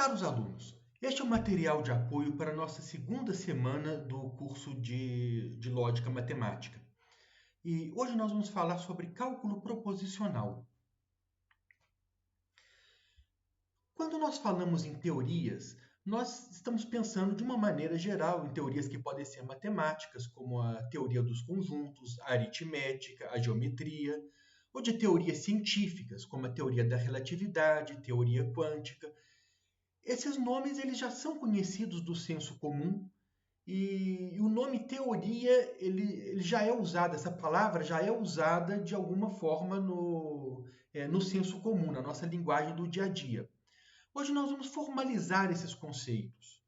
Caros alunos, este é o material de apoio para a nossa segunda semana do curso de Lógica Matemática. E hoje nós vamos falar sobre cálculo proposicional. Quando nós falamos em teorias, nós estamos pensando de uma maneira geral em teorias que podem ser matemáticas, como a teoria dos conjuntos, a aritmética, a geometria, ou de teorias científicas, como a teoria da relatividade, teoria quântica. Esses nomes eles já são conhecidos do senso comum e o nome teoria ele já é usado, essa palavra já é usada de alguma forma no senso comum, na nossa linguagem do dia a dia. Hoje nós vamos formalizar esses conceitos.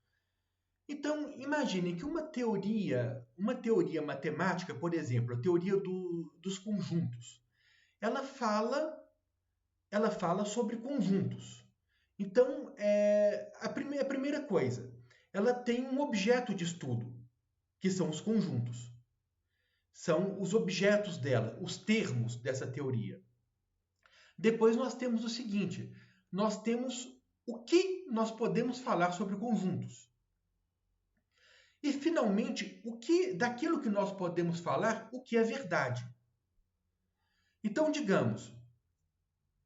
Então, imagine que uma teoria matemática, por exemplo, a teoria dos conjuntos, ela fala sobre conjuntos. Então, a primeira coisa, ela tem um objeto de estudo, que são os conjuntos. São os objetos dela, os termos dessa teoria. Depois nós temos o seguinte, nós temos o que nós podemos falar sobre conjuntos. E, finalmente, daquilo que nós podemos falar, o que é verdade. Então, digamos,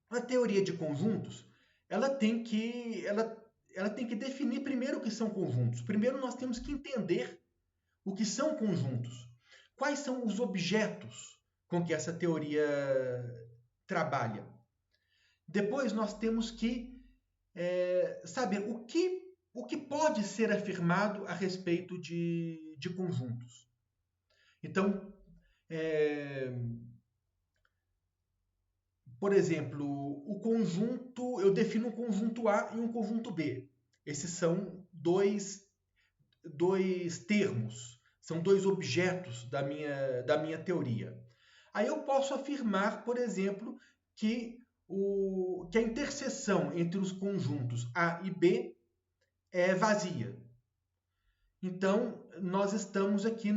a teoria de conjuntos, ela tem que definir primeiro o que são conjuntos. Primeiro nós temos que entender o que são conjuntos. Quais são os objetos com que essa teoria trabalha. Depois nós temos que saber o que pode ser afirmado a respeito de conjuntos. Então, por exemplo, o conjunto, eu defino um conjunto A e um conjunto B. Esses são dois termos, são dois objetos da minha teoria. Aí eu posso afirmar, por exemplo, que a interseção entre os conjuntos A e B é vazia. Então, nós estamos aqui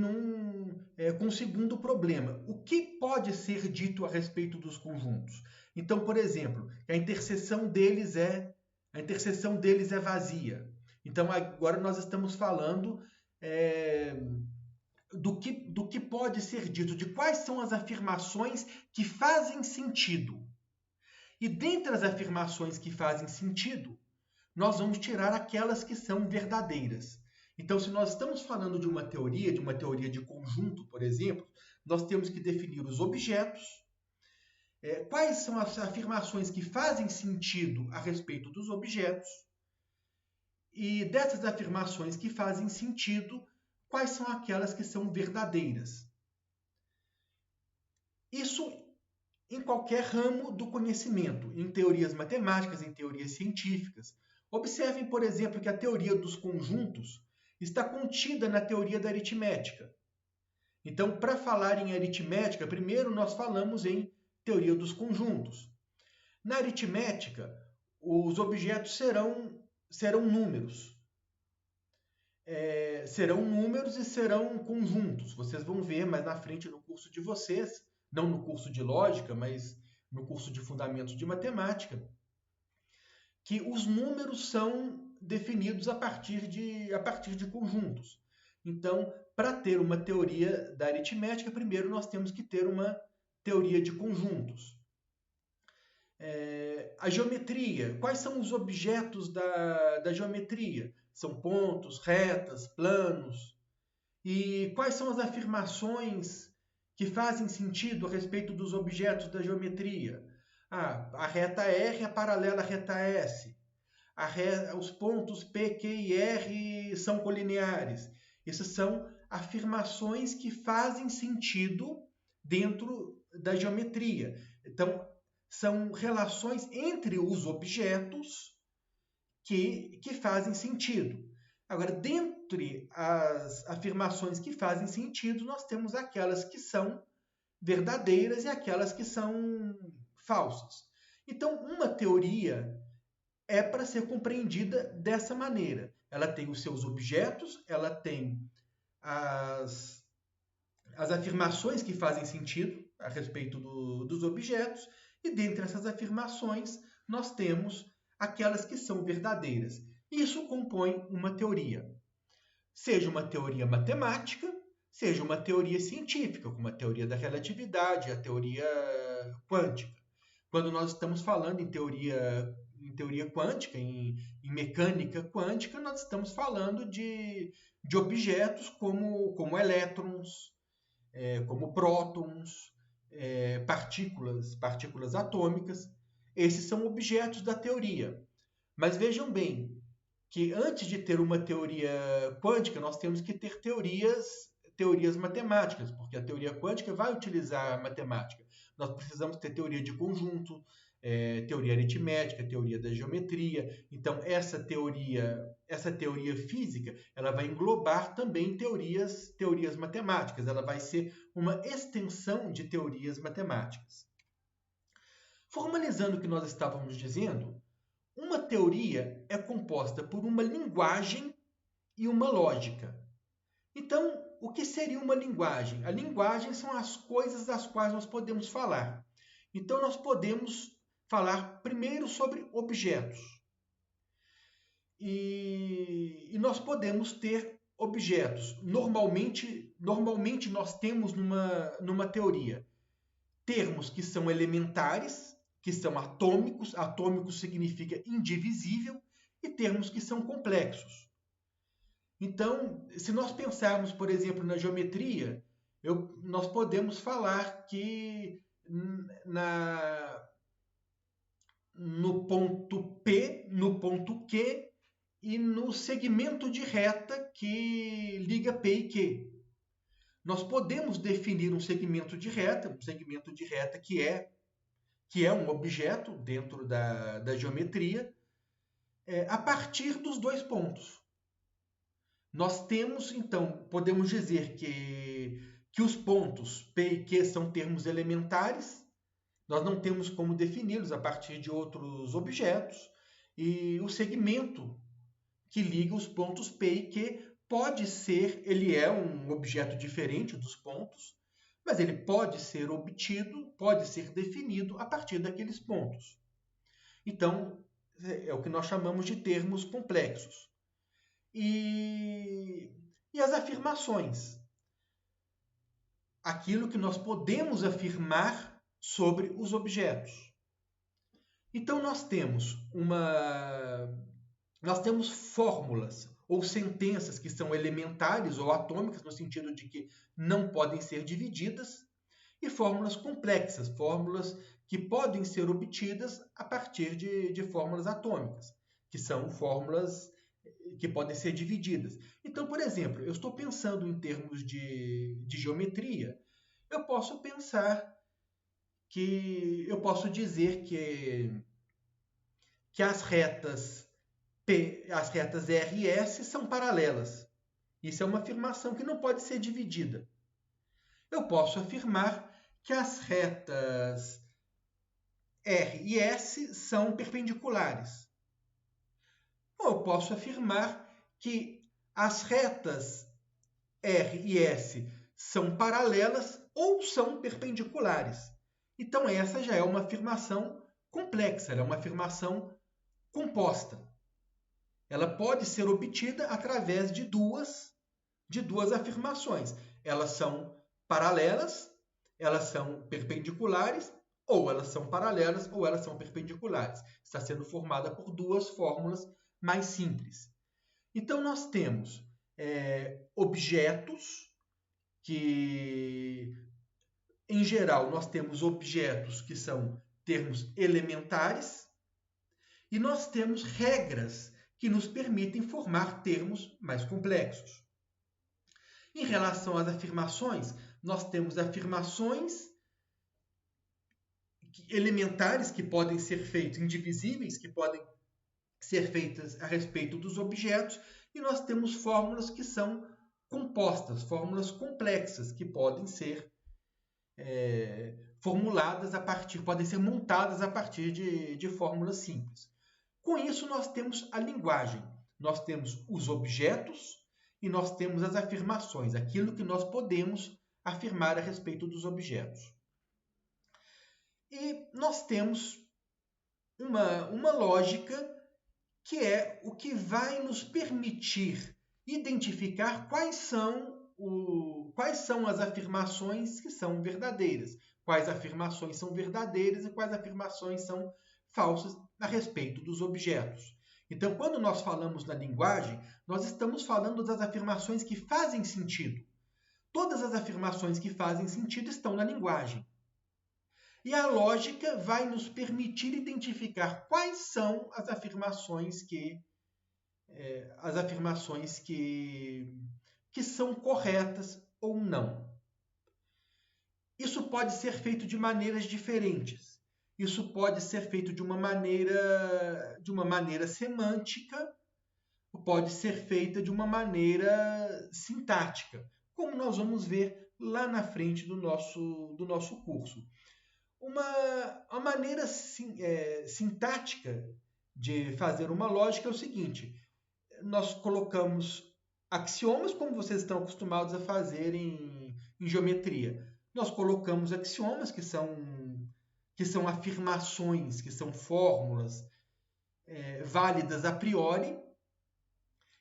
com um segundo problema. O que pode ser dito a respeito dos conjuntos? Então, por exemplo, a interseção deles é vazia. Então, agora nós estamos falando do que pode ser dito, de quais são as afirmações que fazem sentido. E dentre as afirmações que fazem sentido, nós vamos tirar aquelas que são verdadeiras. Então, se nós estamos falando de uma teoria de conjunto, por exemplo, nós temos que definir os objetos, quais são as afirmações que fazem sentido a respeito dos objetos, e dessas afirmações que fazem sentido, quais são aquelas que são verdadeiras. Isso em qualquer ramo do conhecimento, em teorias matemáticas, em teorias científicas. Observem, por exemplo, que a teoria dos conjuntos está contida na teoria da aritmética. Então, para falar em aritmética, primeiro nós falamos em teoria dos conjuntos. Na aritmética, os objetos serão números. Serão números e serão conjuntos. Vocês vão ver mais na frente no curso de vocês, não no curso de lógica, mas no curso de fundamentos de matemática, que os números são definidos a partir de conjuntos. Então, para ter uma teoria da aritmética, primeiro nós temos que ter uma teoria de conjuntos. A geometria. Quais são os objetos da geometria? São pontos, retas, planos. E quais são as afirmações que fazem sentido a respeito dos objetos da geometria? A reta R é paralela à reta S. Os pontos P, Q e R são colineares. Essas são afirmações que fazem sentido dentro da geometria. Então, são relações entre os objetos que fazem sentido. Agora, dentre as afirmações que fazem sentido, nós temos aquelas que são verdadeiras e aquelas que são falsas. Então, uma teoria é para ser compreendida dessa maneira. Ela tem os seus objetos, ela tem as afirmações que fazem sentido a respeito dos objetos, e dentre essas afirmações nós temos aquelas que são verdadeiras. Isso compõe uma teoria. Seja uma teoria matemática, seja uma teoria científica, como a teoria da relatividade, a teoria quântica. Quando nós estamos falando em teoria quântica, em mecânica quântica, nós estamos falando de objetos como elétrons, como prótons, partículas atômicas. Esses são objetos da teoria. Mas vejam bem que antes de ter uma teoria quântica, nós temos que ter teorias matemáticas, porque a teoria quântica vai utilizar a matemática. Nós precisamos ter teoria de conjunto, teoria aritmética, teoria da geometria. Então, essa teoria física, ela vai englobar também teorias matemáticas. Ela vai ser uma extensão de teorias matemáticas. Formalizando o que nós estávamos dizendo, uma teoria é composta por uma linguagem e uma lógica. Então, o que seria uma linguagem? A linguagem são as coisas das quais nós podemos falar. Então, nós podemos falar primeiro sobre objetos. E nós podemos ter objetos. Normalmente nós temos numa teoria termos que são elementares, que são atômicos. Atômico significa indivisível, e termos que são complexos. Então, se nós pensarmos, por exemplo, na geometria, nós podemos falar que no ponto P, no ponto Q e no segmento de reta que liga P e Q. Nós podemos definir um segmento de reta que é um objeto dentro da geometria, a partir dos dois pontos. Nós temos, então, podemos dizer que os pontos P e Q são termos elementares. Nós não temos como defini-los a partir de outros objetos. E o segmento que liga os pontos P e Q ele é um objeto diferente dos pontos, mas ele pode ser obtido, pode ser definido a partir daqueles pontos. Então, é o que nós chamamos de termos complexos. E as afirmações. Aquilo que nós podemos afirmar sobre os objetos. Então, nós temos fórmulas ou sentenças que são elementares ou atômicas, no sentido de que não podem ser divididas, e fórmulas complexas, fórmulas que podem ser obtidas a partir de fórmulas atômicas, que são fórmulas que podem ser divididas. Então, por exemplo, eu estou pensando em termos de geometria, eu posso dizer que as retas R e S são paralelas. Isso é uma afirmação que não pode ser dividida. Eu posso afirmar que as retas R e S são perpendiculares. Ou eu posso afirmar que as retas R e S são paralelas ou são perpendiculares. Então, essa já é uma afirmação complexa, ela é uma afirmação composta. Ela pode ser obtida através de duas afirmações. Elas são paralelas, elas são perpendiculares, ou elas são paralelas, ou elas são perpendiculares. Está sendo formada por duas fórmulas mais simples. Então, nós temos objetos que, em geral, nós temos objetos que são termos elementares, e nós temos regras que nos permitem formar termos mais complexos. Em relação às afirmações, nós temos afirmações elementares que podem ser feitas, indivisíveis, que podem ser feitas a respeito dos objetos, e nós temos fórmulas que são compostas, fórmulas complexas, que podem ser podem ser montadas a partir de fórmulas simples. Com isso, nós temos a linguagem, nós temos os objetos e nós temos as afirmações, aquilo que nós podemos afirmar a respeito dos objetos. E nós temos uma lógica que é o que vai nos permitir identificar quais são as afirmações que são verdadeiras, quais afirmações são verdadeiras e quais afirmações são falsas a respeito dos objetos. Então, quando nós falamos na linguagem, nós estamos falando das afirmações que fazem sentido. Todas as afirmações que fazem sentido estão na linguagem. E a lógica vai nos permitir identificar quais são as afirmações que são corretas ou não. Isso pode ser feito de maneiras diferentes. Isso pode ser feito de uma maneira semântica, pode ser feita de uma maneira sintática, como nós vamos ver lá na frente do nosso curso. Uma maneira sintática de fazer uma lógica é o seguinte: nós colocamos axiomas, como vocês estão acostumados a fazer em geometria. Nós colocamos axiomas, que são afirmações, que são fórmulas válidas a priori,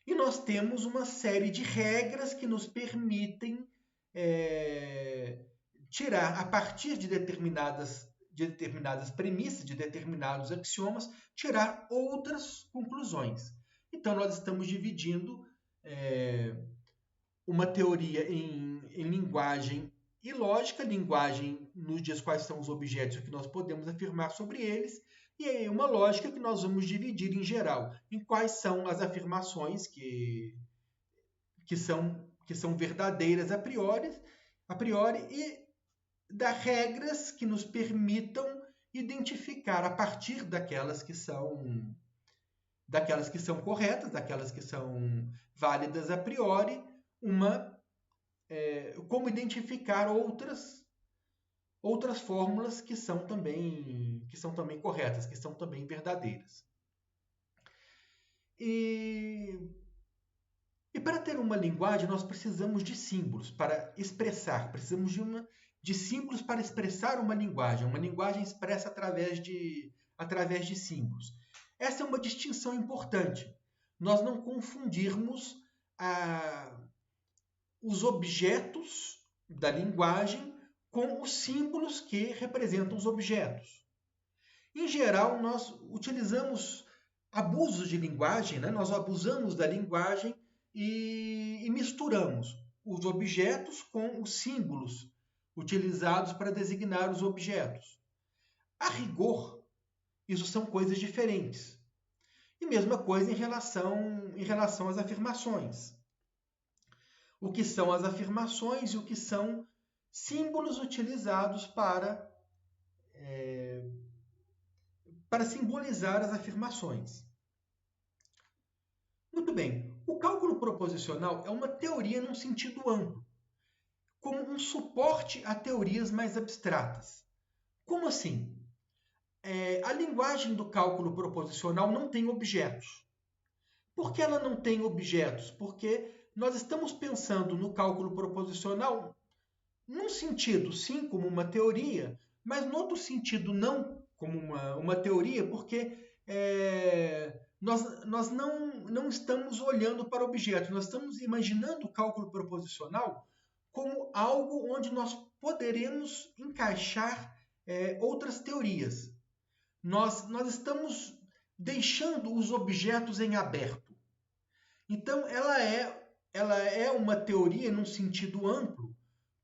e nós temos uma série de regras que nos permitem tirar, a partir de determinadas premissas, de determinados axiomas, tirar outras conclusões. Então, nós estamos dividindo uma teoria em linguagem e lógica. Linguagem nos diz quais são os objetos e o que nós podemos afirmar sobre eles, e uma lógica que nós vamos dividir em geral, em quais são as afirmações que são verdadeiras a priori e dar regras que nos permitam identificar, a partir daquelas que são corretas, daquelas que são válidas a priori, como identificar outras fórmulas que são também corretas, que são também verdadeiras. E para ter uma linguagem, nós precisamos de símbolos para expressar, precisamos de símbolos para expressar uma linguagem. Uma linguagem expressa através de símbolos. Essa é uma distinção importante. Nós não confundirmos os objetos da linguagem com os símbolos que representam os objetos. Em geral, nós utilizamos abusos de linguagem, né? Nós abusamos da linguagem e misturamos os objetos com os símbolos utilizados para designar os objetos. A rigor, isso são coisas diferentes. E mesma coisa em relação às afirmações. O que são as afirmações e o que são símbolos utilizados para simbolizar as afirmações. Muito bem. O cálculo proposicional é uma teoria num sentido amplo, como um suporte a teorias mais abstratas. Como assim? A linguagem do cálculo proposicional não tem objetos. Por que ela não tem objetos? Porque nós estamos pensando no cálculo proposicional num sentido, sim, como uma teoria, mas no outro sentido, não como uma teoria, porque nós não estamos olhando para objetos, nós estamos imaginando o cálculo proposicional como algo onde nós poderemos encaixar outras teorias. Nós estamos deixando os objetos em aberto. Então, ela é uma teoria num sentido amplo,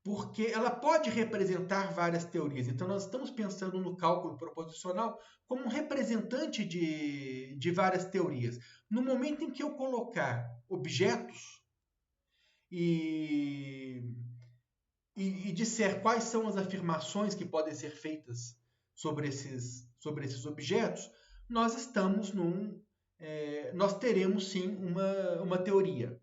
porque ela pode representar várias teorias. Então, nós estamos pensando no cálculo proposicional como um representante de várias teorias. No momento em que eu colocar objetos e disser quais são as afirmações que podem ser feitas sobre esses objetos, nós teremos sim uma teoria.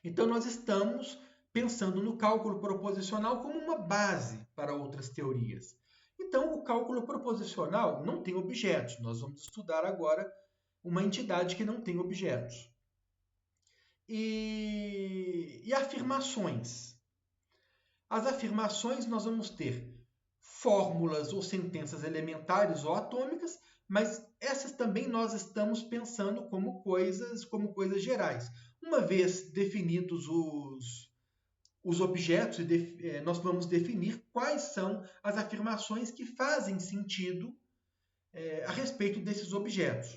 Então, nós estamos pensando no cálculo proposicional como uma base para outras teorias. Então, o cálculo proposicional não tem objetos. Nós vamos estudar agora uma entidade que não tem objetos. E afirmações. As afirmações nós vamos ter fórmulas ou sentenças elementares ou atômicas, mas essas também nós estamos pensando como coisas gerais. Uma vez definidos os objetos, nós vamos definir quais são as afirmações que fazem sentido a respeito desses objetos.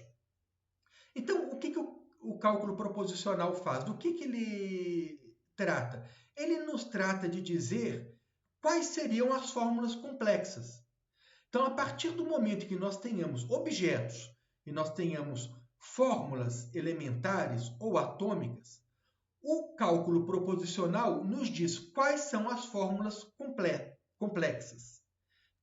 Então, o que o cálculo proposicional faz? Do que ele trata? Ele nos trata de dizer quais seriam as fórmulas complexas. Então, a partir do momento que nós tenhamos objetos e nós tenhamos fórmulas elementares ou atômicas, o cálculo proposicional nos diz quais são as fórmulas complexas.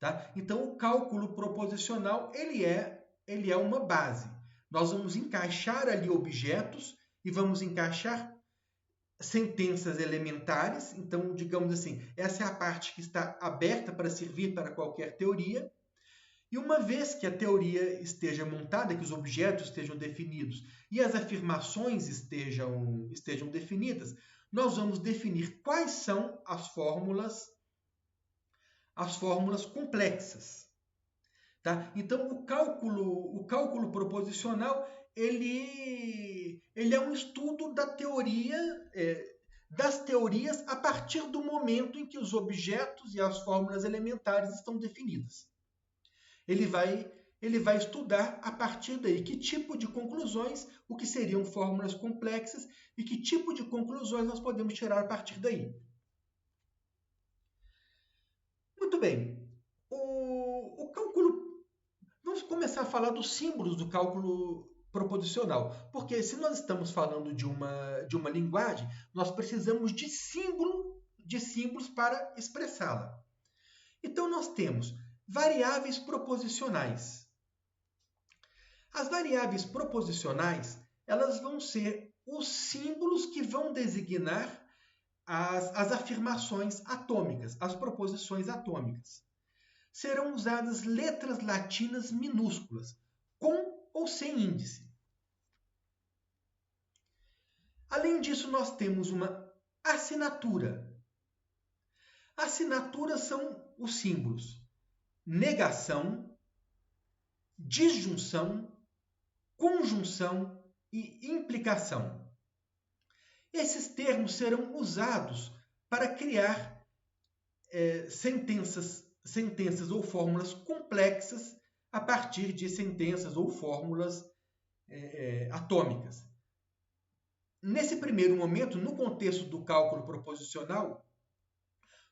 Tá? Então, o cálculo proposicional ele é uma base. Nós vamos encaixar ali objetos e vamos encaixar sentenças elementares. Então, digamos assim, essa é a parte que está aberta para servir para qualquer teoria. E uma vez que a teoria esteja montada, que os objetos estejam definidos e as afirmações estejam definidas, nós vamos definir quais são as fórmulas complexas. Tá? Então, o cálculo proposicional ele é um estudo da teoria, das teorias a partir do momento em que os objetos e as fórmulas elementares estão definidas. Ele vai estudar a partir daí que tipo de conclusões, o que seriam fórmulas complexas e que tipo de conclusões nós podemos tirar a partir daí. Muito bem. O cálculo. Vamos começar a falar dos símbolos do cálculo proposicional, porque se nós estamos falando de uma linguagem, nós precisamos de símbolos para expressá-la. Então nós temos variáveis proposicionais. As variáveis proposicionais, elas vão ser os símbolos que vão designar as afirmações atômicas, as proposições atômicas. Serão usadas letras latinas minúsculas, com ou sem índice. Além disso, nós temos uma assinatura. Assinaturas são os símbolos negação, disjunção, conjunção e implicação. Esses termos serão usados para criar sentenças ou fórmulas complexas a partir de sentenças ou fórmulas atômicas. Nesse primeiro momento, no contexto do cálculo proposicional,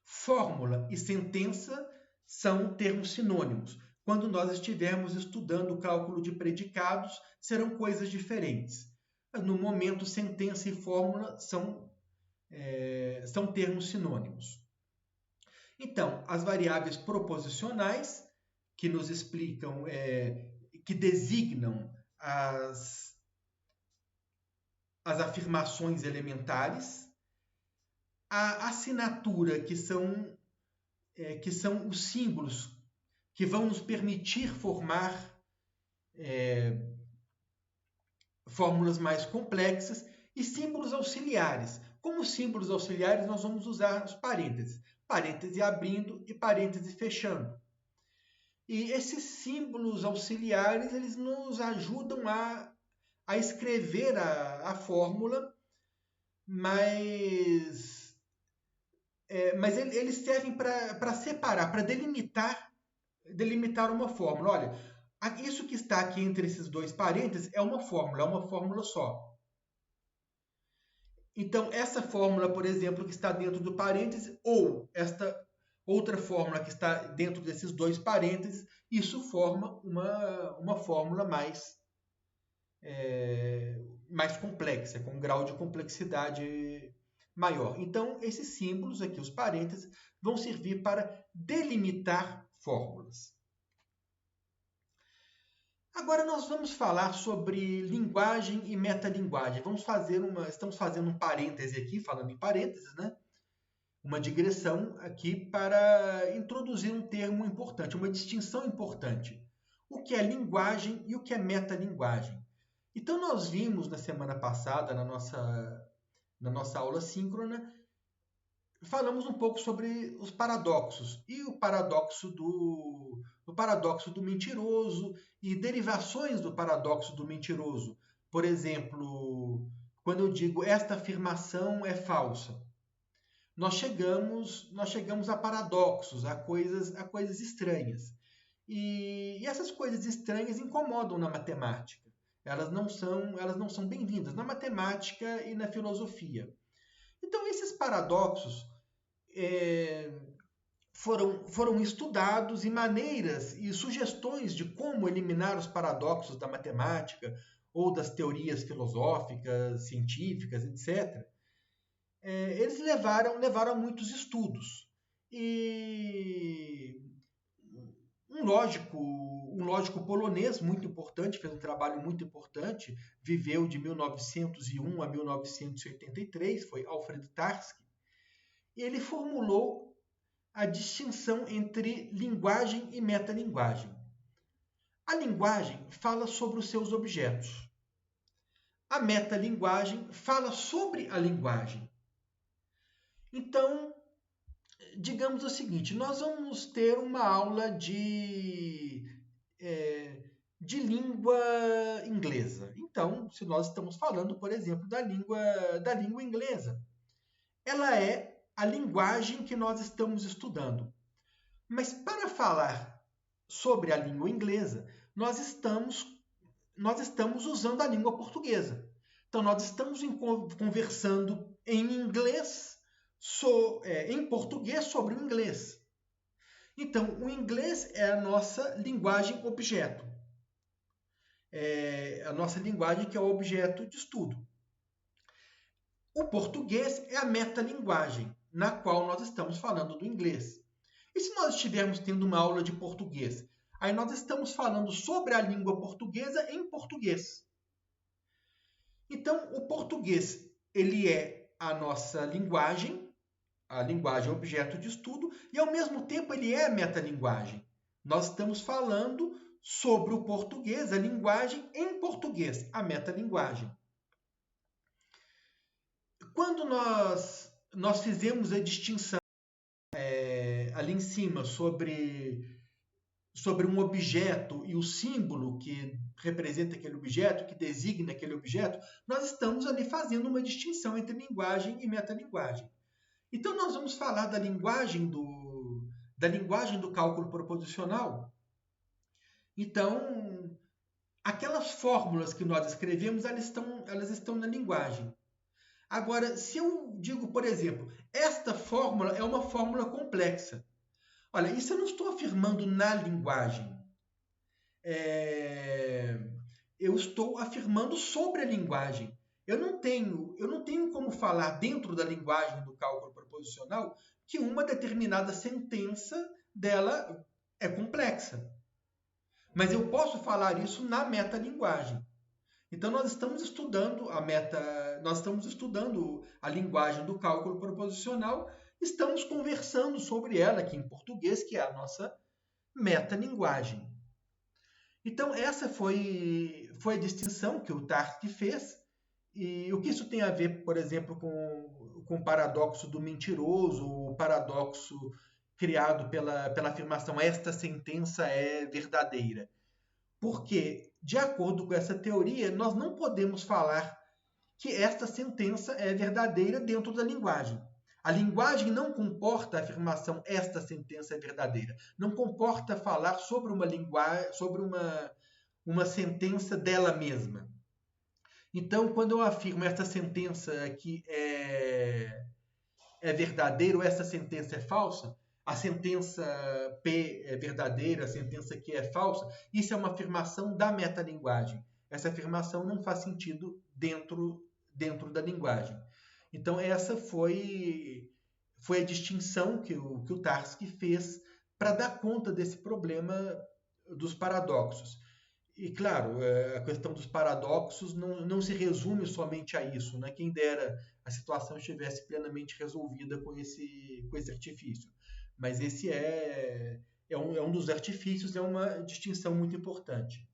fórmula e sentença são termos sinônimos. Quando nós estivermos estudando o cálculo de predicados, serão coisas diferentes. No momento, sentença e fórmula são termos sinônimos. Então, as variáveis proposicionais, que nos explicam, que designam as afirmações elementares, a assinatura, que são os símbolos que vão nos permitir formar fórmulas mais complexas, e símbolos auxiliares. Como símbolos auxiliares, nós vamos usar os parênteses. Parêntese abrindo e parêntese fechando. E esses símbolos auxiliares, eles nos ajudam a escrever a fórmula, mas eles servem para separar, para delimitar uma fórmula. Olha, isso que está aqui entre esses dois parênteses é uma fórmula só. Então, essa fórmula, por exemplo, que está dentro do parêntese, ou esta outra fórmula que está dentro desses dois parênteses, isso forma uma fórmula mais complexa, com um grau de complexidade maior. Então, esses símbolos aqui, os parênteses, vão servir para delimitar fórmulas. Agora nós vamos falar sobre linguagem e metalinguagem. Estamos fazendo um parêntese aqui, falando em parênteses, né? Uma digressão aqui para introduzir um termo importante, uma distinção importante. O que é linguagem e o que é metalinguagem. Então nós vimos na semana passada, na nossa aula síncrona, falamos um pouco sobre os paradoxos. E o paradoxo o paradoxo do mentiroso e derivações do paradoxo do mentiroso. Por exemplo, quando eu digo esta afirmação é falsa, nós chegamos a paradoxos, a coisas estranhas. E essas coisas estranhas incomodam na matemática. Elas não são bem-vindas na matemática e na filosofia. Então, esses paradoxos foram estudados e maneiras e sugestões de como eliminar os paradoxos da matemática ou das teorias filosóficas, científicas, etc. Eles levaram a muitos estudos. E um lógico polonês muito importante, fez um trabalho muito importante, viveu de 1901 a 1983, foi Alfred Tarski, e ele formulou a distinção entre linguagem e metalinguagem. A linguagem fala sobre os seus objetos. A metalinguagem fala sobre a linguagem. Então, digamos o seguinte, nós vamos ter uma aula de língua inglesa. Então, se nós estamos falando, por exemplo, da língua inglesa, ela é a linguagem que nós estamos estudando. Mas para falar sobre a língua inglesa, nós estamos usando a língua portuguesa. Então, nós estamos conversando em inglês, em português sobre o inglês. Então, o inglês é a nossa linguagem objeto. É a nossa linguagem que é o objeto de estudo. O português é a metalinguagem, na qual nós estamos falando do inglês. E se nós estivermos tendo uma aula de português, aí nós estamos falando sobre a língua portuguesa em português. Então, o português, ele é a nossa linguagem, a linguagem objeto de estudo, e ao mesmo tempo ele é a metalinguagem. Nós estamos falando sobre o português, a linguagem em português, a metalinguagem. Quando nós fizemos a distinção ali em cima sobre um objeto e o símbolo que representa aquele objeto, que designa aquele objeto, nós estamos ali fazendo uma distinção entre linguagem e metalinguagem. Então, nós vamos falar da linguagem do cálculo proposicional. Então, aquelas fórmulas que nós escrevemos, elas estão na linguagem. Agora, se eu digo, por exemplo, esta fórmula é uma fórmula complexa. Olha, isso eu não estou afirmando na linguagem. Eu estou afirmando sobre a linguagem. Eu não tenho como falar dentro da linguagem do cálculo proposicional que uma determinada sentença dela é complexa. Mas eu posso falar isso na metalinguagem. Então nós estamos estudando a linguagem do cálculo proposicional, estamos conversando sobre ela aqui em português, que é a nossa metalinguagem. Então essa foi a distinção que o Tarski fez. E o que isso tem a ver, por exemplo, com o paradoxo do mentiroso, o paradoxo criado pela afirmação esta sentença é verdadeira? Porque, de acordo com essa teoria, nós não podemos falar que esta sentença é verdadeira dentro da linguagem. A linguagem não comporta a afirmação esta sentença é verdadeira. Não comporta falar sobre uma sentença dela mesma. Então, quando eu afirmo esta sentença aqui é verdadeira ou essa sentença é falsa, a sentença P é verdadeira, a sentença Q é falsa, isso é uma afirmação da metalinguagem. Essa afirmação não faz sentido dentro da linguagem. Então, essa foi a distinção que o Tarski fez para dar conta desse problema dos paradoxos. E, claro, a questão dos paradoxos não se resume somente a isso, né? Quem dera a situação estivesse plenamente resolvida com esse artifício. Mas esse é um dos artifícios, é uma distinção muito importante.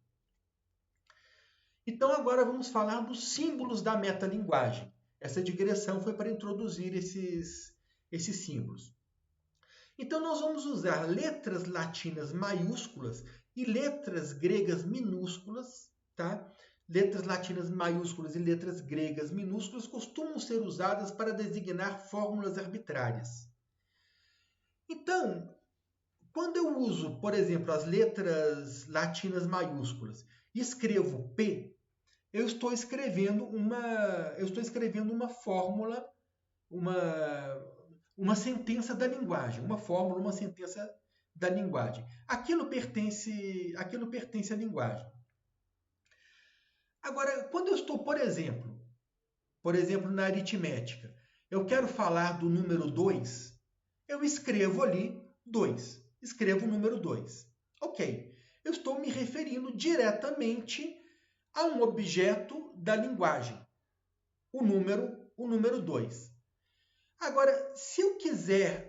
Então, agora vamos falar dos símbolos da metalinguagem. Essa digressão foi para introduzir esses símbolos. Então, nós vamos usar letras latinas maiúsculas e letras gregas minúsculas, tá? Letras latinas maiúsculas e letras gregas minúsculas costumam ser usadas para designar fórmulas arbitrárias. Então, quando eu uso, por exemplo, as letras latinas maiúsculas e escrevo P, eu estou escrevendo uma fórmula, uma sentença da linguagem, uma fórmula, uma sentença da linguagem. Aquilo pertence à linguagem. Agora, quando eu estou, por exemplo, na aritmética, eu quero falar do número 2, eu escrevo ali 2. Escrevo o número 2. Ok. Eu estou me referindo diretamente a um objeto da linguagem, o número 2. Agora, se eu quiser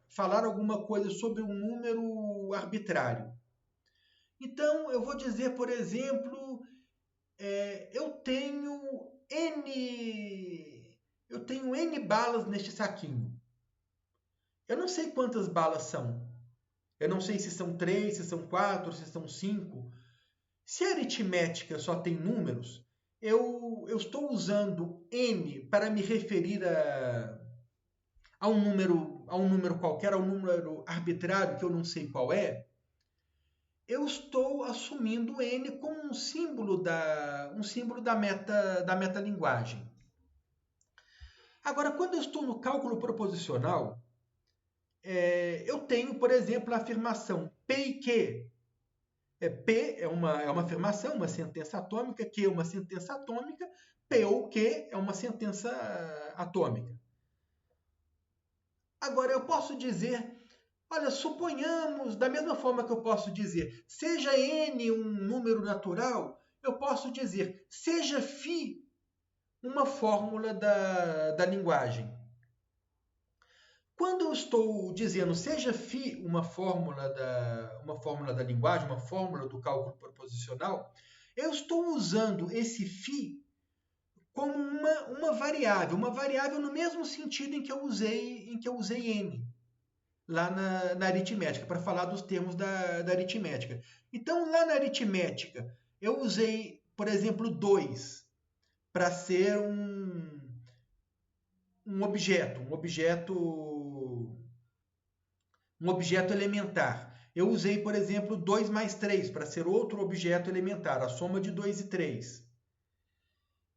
falar alguma coisa sobre um número arbitrário, então eu vou dizer, por exemplo, eu tenho N balas neste saquinho. Eu não sei quantas balas são. Eu não sei se são 3, se são 4, se são 5. Se a aritmética só tem números, eu estou usando N para me referir a um número qualquer, a um número arbitrário que eu não sei qual é. Eu estou assumindo N como um símbolo da metalinguagem. Agora, quando eu estou no cálculo proposicional, eu tenho, por exemplo, a afirmação P e Q. P é uma afirmação, uma sentença atômica, Q é uma sentença atômica, P ou Q é uma sentença atômica. Agora, eu posso dizer, olha, suponhamos, da mesma forma que eu posso dizer, seja N um número natural, eu posso dizer, seja φ uma fórmula da linguagem. Quando eu estou dizendo seja φ uma fórmula da linguagem, uma fórmula do cálculo proposicional, eu estou usando esse φ como uma variável no mesmo sentido em que eu usei n lá na aritmética, para falar dos termos da aritmética. Então, lá na aritmética, eu usei, por exemplo, 2 para ser um objeto elementar. Eu usei, por exemplo, 2 mais 3 para ser outro objeto elementar, a soma de 2 e 3.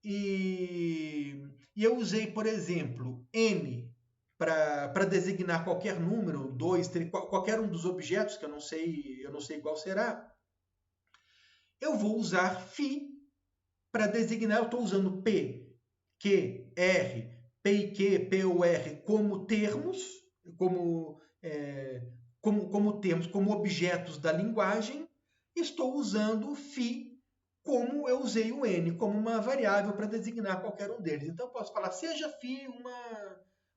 E eu usei, por exemplo, n para designar qualquer número, 2, 3, qualquer um dos objetos, que eu não sei qual será. Eu vou usar φ para designar, eu estou usando P, Q, R, P e Q, P ou R como termos, como termos, como objetos da linguagem, estou usando φ como eu usei o n, como uma variável para designar qualquer um deles. Então, eu posso falar, seja φ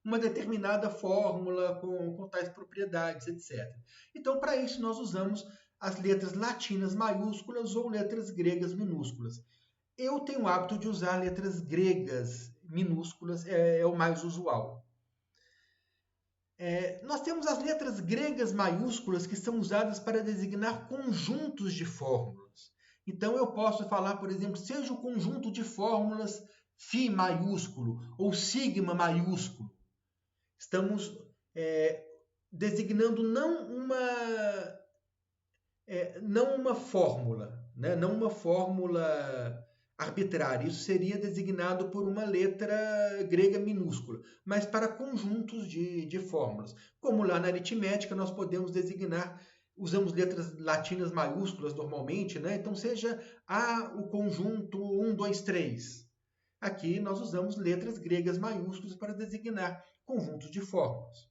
uma determinada fórmula com tais propriedades, etc. Então, para isso, nós usamos as letras latinas maiúsculas ou letras gregas minúsculas. Eu tenho o hábito de usar letras gregas minúsculas, é o mais usual. Nós temos as letras gregas maiúsculas que são usadas para designar conjuntos de fórmulas. Então, eu posso falar, por exemplo, seja o conjunto de fórmulas φ maiúsculo ou sigma maiúsculo. Estamos designando não uma fórmula, né? Não uma fórmula arbitrária. Isso seria designado por uma letra grega minúscula, mas para conjuntos de fórmulas. Como lá na aritmética nós podemos designar, usamos letras latinas maiúsculas normalmente, né? Então seja A o conjunto 1, 2, 3. Aqui nós usamos letras gregas maiúsculas para designar conjuntos de fórmulas.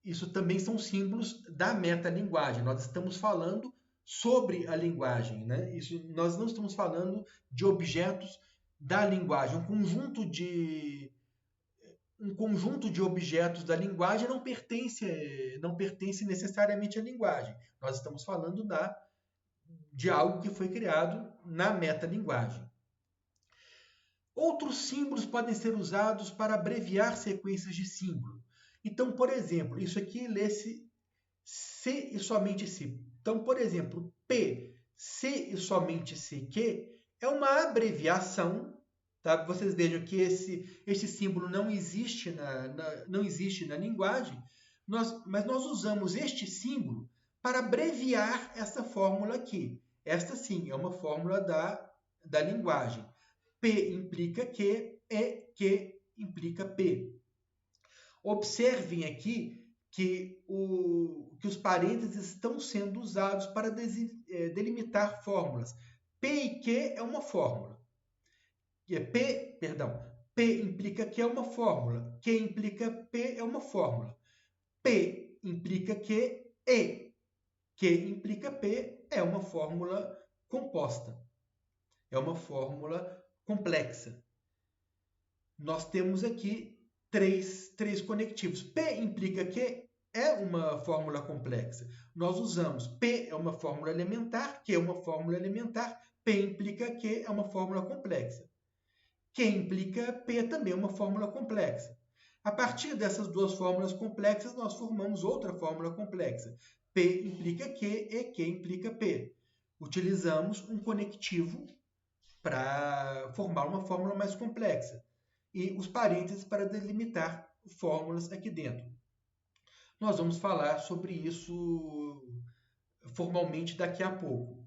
Isso também são símbolos da metalinguagem. Nós estamos falando sobre a linguagem, né? Nós não estamos falando de objetos da linguagem. Um conjunto de objetos da linguagem não pertence necessariamente à linguagem. Nós estamos falando de algo que foi criado na metalinguagem. Outros símbolos podem ser usados para abreviar sequências de símbolo. Então, por exemplo, isso aqui lê-se se e somente se. Então, por exemplo, P, se e somente se que, é uma abreviação, tá? Vocês vejam que esse símbolo não existe não existe na linguagem, mas nós usamos este símbolo para abreviar essa fórmula aqui. Esta sim é uma fórmula da linguagem. P implica e que implica P. Observem aqui que os parênteses estão sendo usados para delimitar fórmulas. P e Q é uma fórmula. P implica Q é uma fórmula. Q implica P é uma fórmula. P implica Q e Q implica P é uma fórmula composta. É uma fórmula complexa. Nós temos aqui três conectivos. P implica Q é uma fórmula complexa. Nós usamos P é uma fórmula elementar, Q é uma fórmula elementar, P implica Q é uma fórmula complexa. Q implica P também é uma fórmula complexa. A partir dessas duas fórmulas complexas, nós formamos outra fórmula complexa. P implica Q e Q implica P. Utilizamos um conectivo para formar uma fórmula mais complexa e os parênteses para delimitar fórmulas aqui dentro. Nós vamos falar sobre isso formalmente daqui a pouco.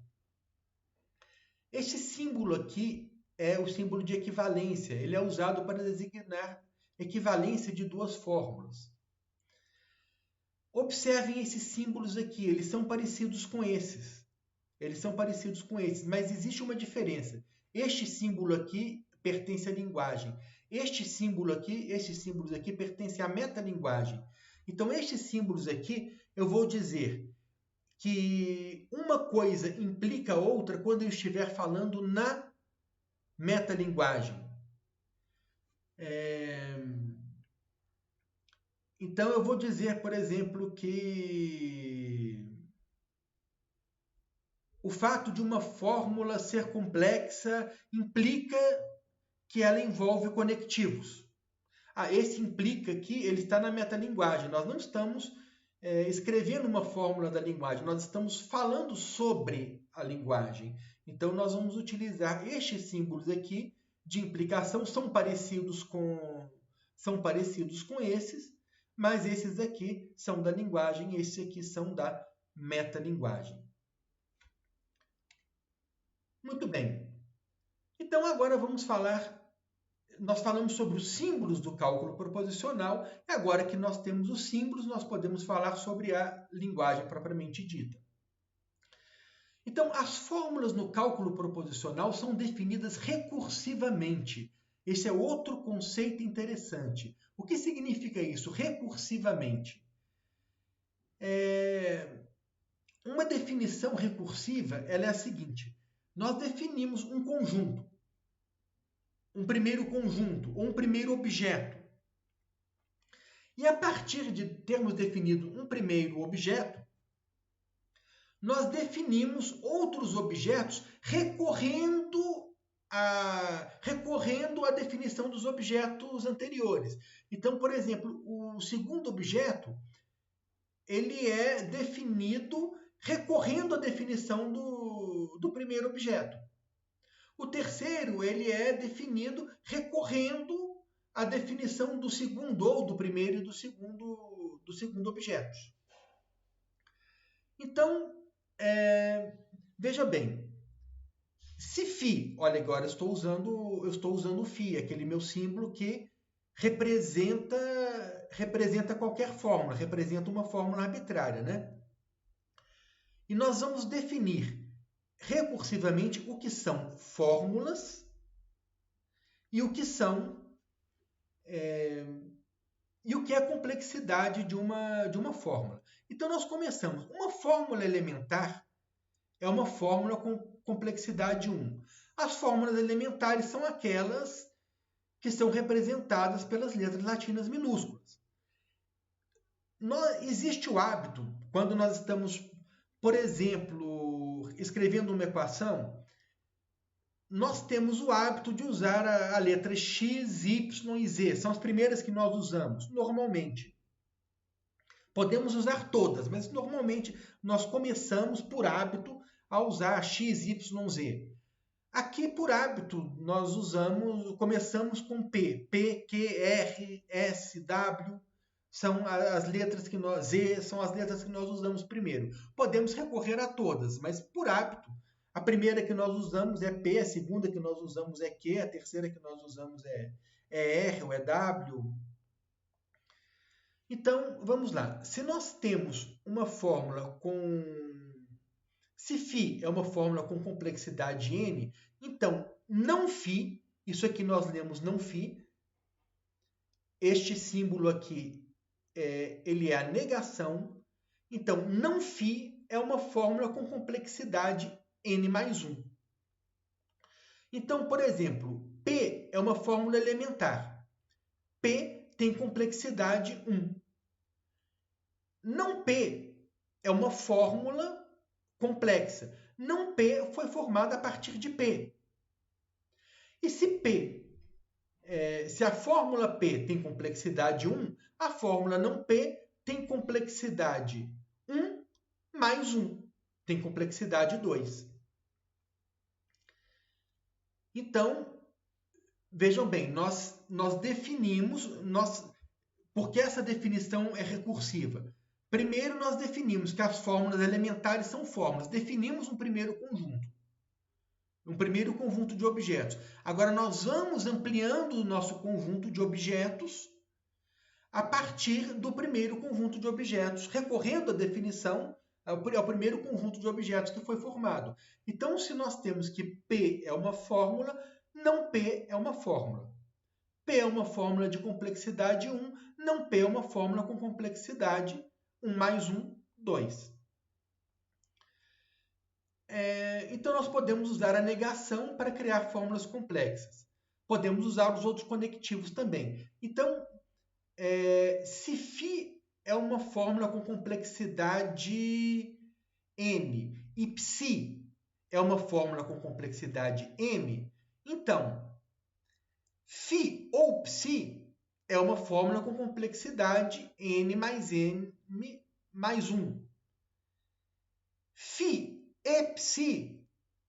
Este símbolo aqui é o símbolo de equivalência. Ele é usado para designar equivalência de duas fórmulas. Observem esses símbolos aqui, eles são parecidos com esses. Mas existe uma diferença. Este símbolo aqui pertence à linguagem. Estes símbolos aqui pertencem à metalinguagem. Então, estes símbolos aqui, eu vou dizer que uma coisa implica outra quando eu estiver falando na metalinguagem. Então, eu vou dizer, por exemplo, que o fato de uma fórmula ser complexa implica que ela envolve conectivos. Esse implica que ele está na metalinguagem. Nós não estamos escrevendo uma fórmula da linguagem, nós estamos falando sobre a linguagem. Então, nós vamos utilizar estes símbolos aqui de implicação, são parecidos com esses, mas esses aqui são da linguagem, esses aqui são da metalinguagem. Muito bem. Então, agora nós falamos sobre os símbolos do cálculo proposicional, e agora que nós temos os símbolos, nós podemos falar sobre a linguagem propriamente dita. Então, as fórmulas no cálculo proposicional são definidas recursivamente. Esse é outro conceito interessante. O que significa isso? Recursivamente. Uma definição recursiva ela é a seguinte. Nós definimos um conjunto, um primeiro conjunto ou um primeiro objeto. E a partir de termos definido um primeiro objeto, nós definimos outros objetos recorrendo à definição dos objetos anteriores. Então, por exemplo, o segundo objeto ele é definido recorrendo à definição do primeiro objeto. O terceiro ele é definido recorrendo à definição do segundo ou do primeiro e do segundo objetos. Então, veja bem, se φ, olha agora eu estou usando o φ, aquele meu símbolo que representa qualquer fórmula, representa uma fórmula arbitrária, né? E nós vamos definir recursivamente o que são fórmulas e o que é a complexidade de uma fórmula. Então, nós começamos. Uma fórmula elementar é uma fórmula com complexidade 1. As fórmulas elementares são aquelas que são representadas pelas letras latinas minúsculas. Existe o hábito, quando nós estamos, por exemplo, escrevendo uma equação, nós temos o hábito de usar a letra x, y e z. São as primeiras que nós usamos, normalmente. Podemos usar todas, mas normalmente nós começamos por hábito a usar x, y, z. Aqui, por hábito, começamos com P. P, Q, R, S, W são as letras que nós, Z são as letras que nós usamos primeiro. Podemos recorrer a todas, mas por hábito, a primeira que nós usamos é P, a segunda que nós usamos é Q, a terceira que nós usamos é R ou é W. Então, vamos lá. Se nós temos uma fórmula com... Se φ é uma fórmula com complexidade n, então não φ, isso aqui nós lemos não φ, este símbolo aqui, ele é a negação, então não φ é uma fórmula com complexidade n mais 1. Então, por exemplo, P é uma fórmula elementar. P tem complexidade 1. Não P é uma fórmula complexa. Não P foi formada a partir de P. E se a fórmula P tem complexidade 1, a fórmula não P tem complexidade 1 mais 1. Tem complexidade 2. Então, vejam bem, nós definimos, porque essa definição é recursiva. Primeiro, nós definimos que as fórmulas elementares são fórmulas. Definimos um primeiro conjunto. Um primeiro conjunto de objetos. Agora, nós vamos ampliando o nosso conjunto de objetos a partir do primeiro conjunto de objetos, recorrendo à definição, ao primeiro conjunto de objetos que foi formado. Então, se nós temos que P é uma fórmula, não P é uma fórmula. P é uma fórmula de complexidade 1, não P é uma fórmula com complexidade 1 mais 1, 2. Então, nós podemos usar a negação para criar fórmulas complexas. Podemos usar os outros conectivos também. Então, se φ é uma fórmula com complexidade n e ψ é uma fórmula com complexidade m, então, φ ou ψ é uma fórmula com complexidade n mais 1. Φ e ψ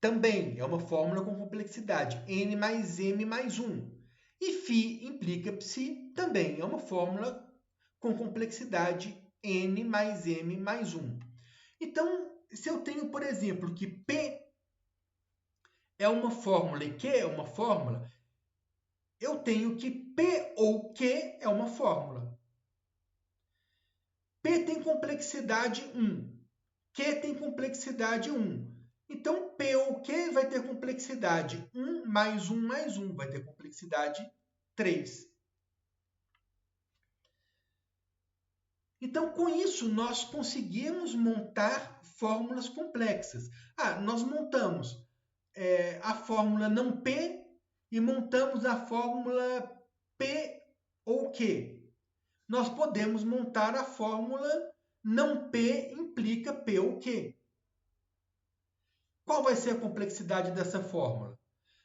também é uma fórmula com complexidade n mais m mais 1. E φ implica ψ também é uma fórmula com complexidade n mais m mais 1. Então, se eu tenho, por exemplo, que P é uma fórmula e Q é uma fórmula, eu tenho que P ou Q é uma fórmula. P tem complexidade 1. Q tem complexidade 1. Então, P ou Q vai ter complexidade 1 mais 1 mais 1. Vai ter complexidade 3. Então, com isso, nós conseguimos montar fórmulas complexas. Nós montamos a fórmula não P e montamos a fórmula P ou Q. Nós podemos montar a fórmula não P implica P ou Q. Qual vai ser a complexidade dessa fórmula?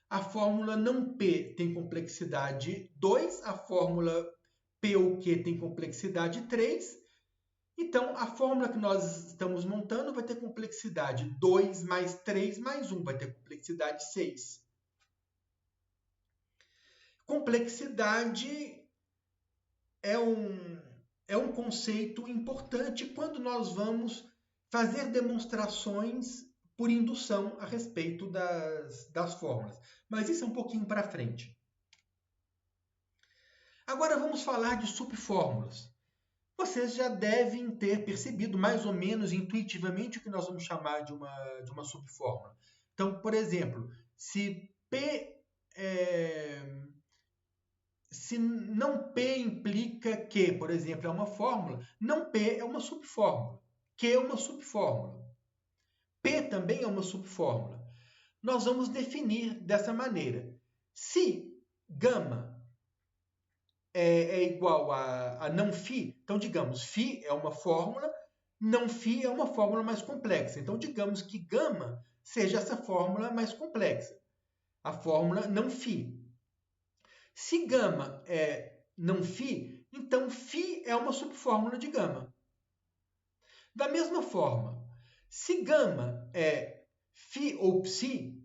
A fórmula não P tem complexidade 2, a fórmula P ou Q tem complexidade 3. Então, a fórmula que nós estamos montando vai ter complexidade 2 mais 3 mais 1, vai ter complexidade 6. Complexidade é um conceito importante quando nós vamos fazer demonstrações por indução a respeito das fórmulas. Mas isso é um pouquinho para frente. Agora vamos falar de subfórmulas. Vocês já devem ter percebido mais ou menos intuitivamente o que nós vamos chamar de uma subfórmula. Então, por exemplo, se não P implica Q, por exemplo, é uma fórmula, não P é uma subfórmula, Q é uma subfórmula, P também é uma subfórmula. Nós vamos definir dessa maneira. Se gama é igual a não φ, então digamos, φ é uma fórmula, não φ é uma fórmula mais complexa. Então digamos que gama seja essa fórmula mais complexa, a fórmula não φ. Se gama é não φ, então φ é uma subfórmula de gama. Da mesma forma, se gama é φ ou psi,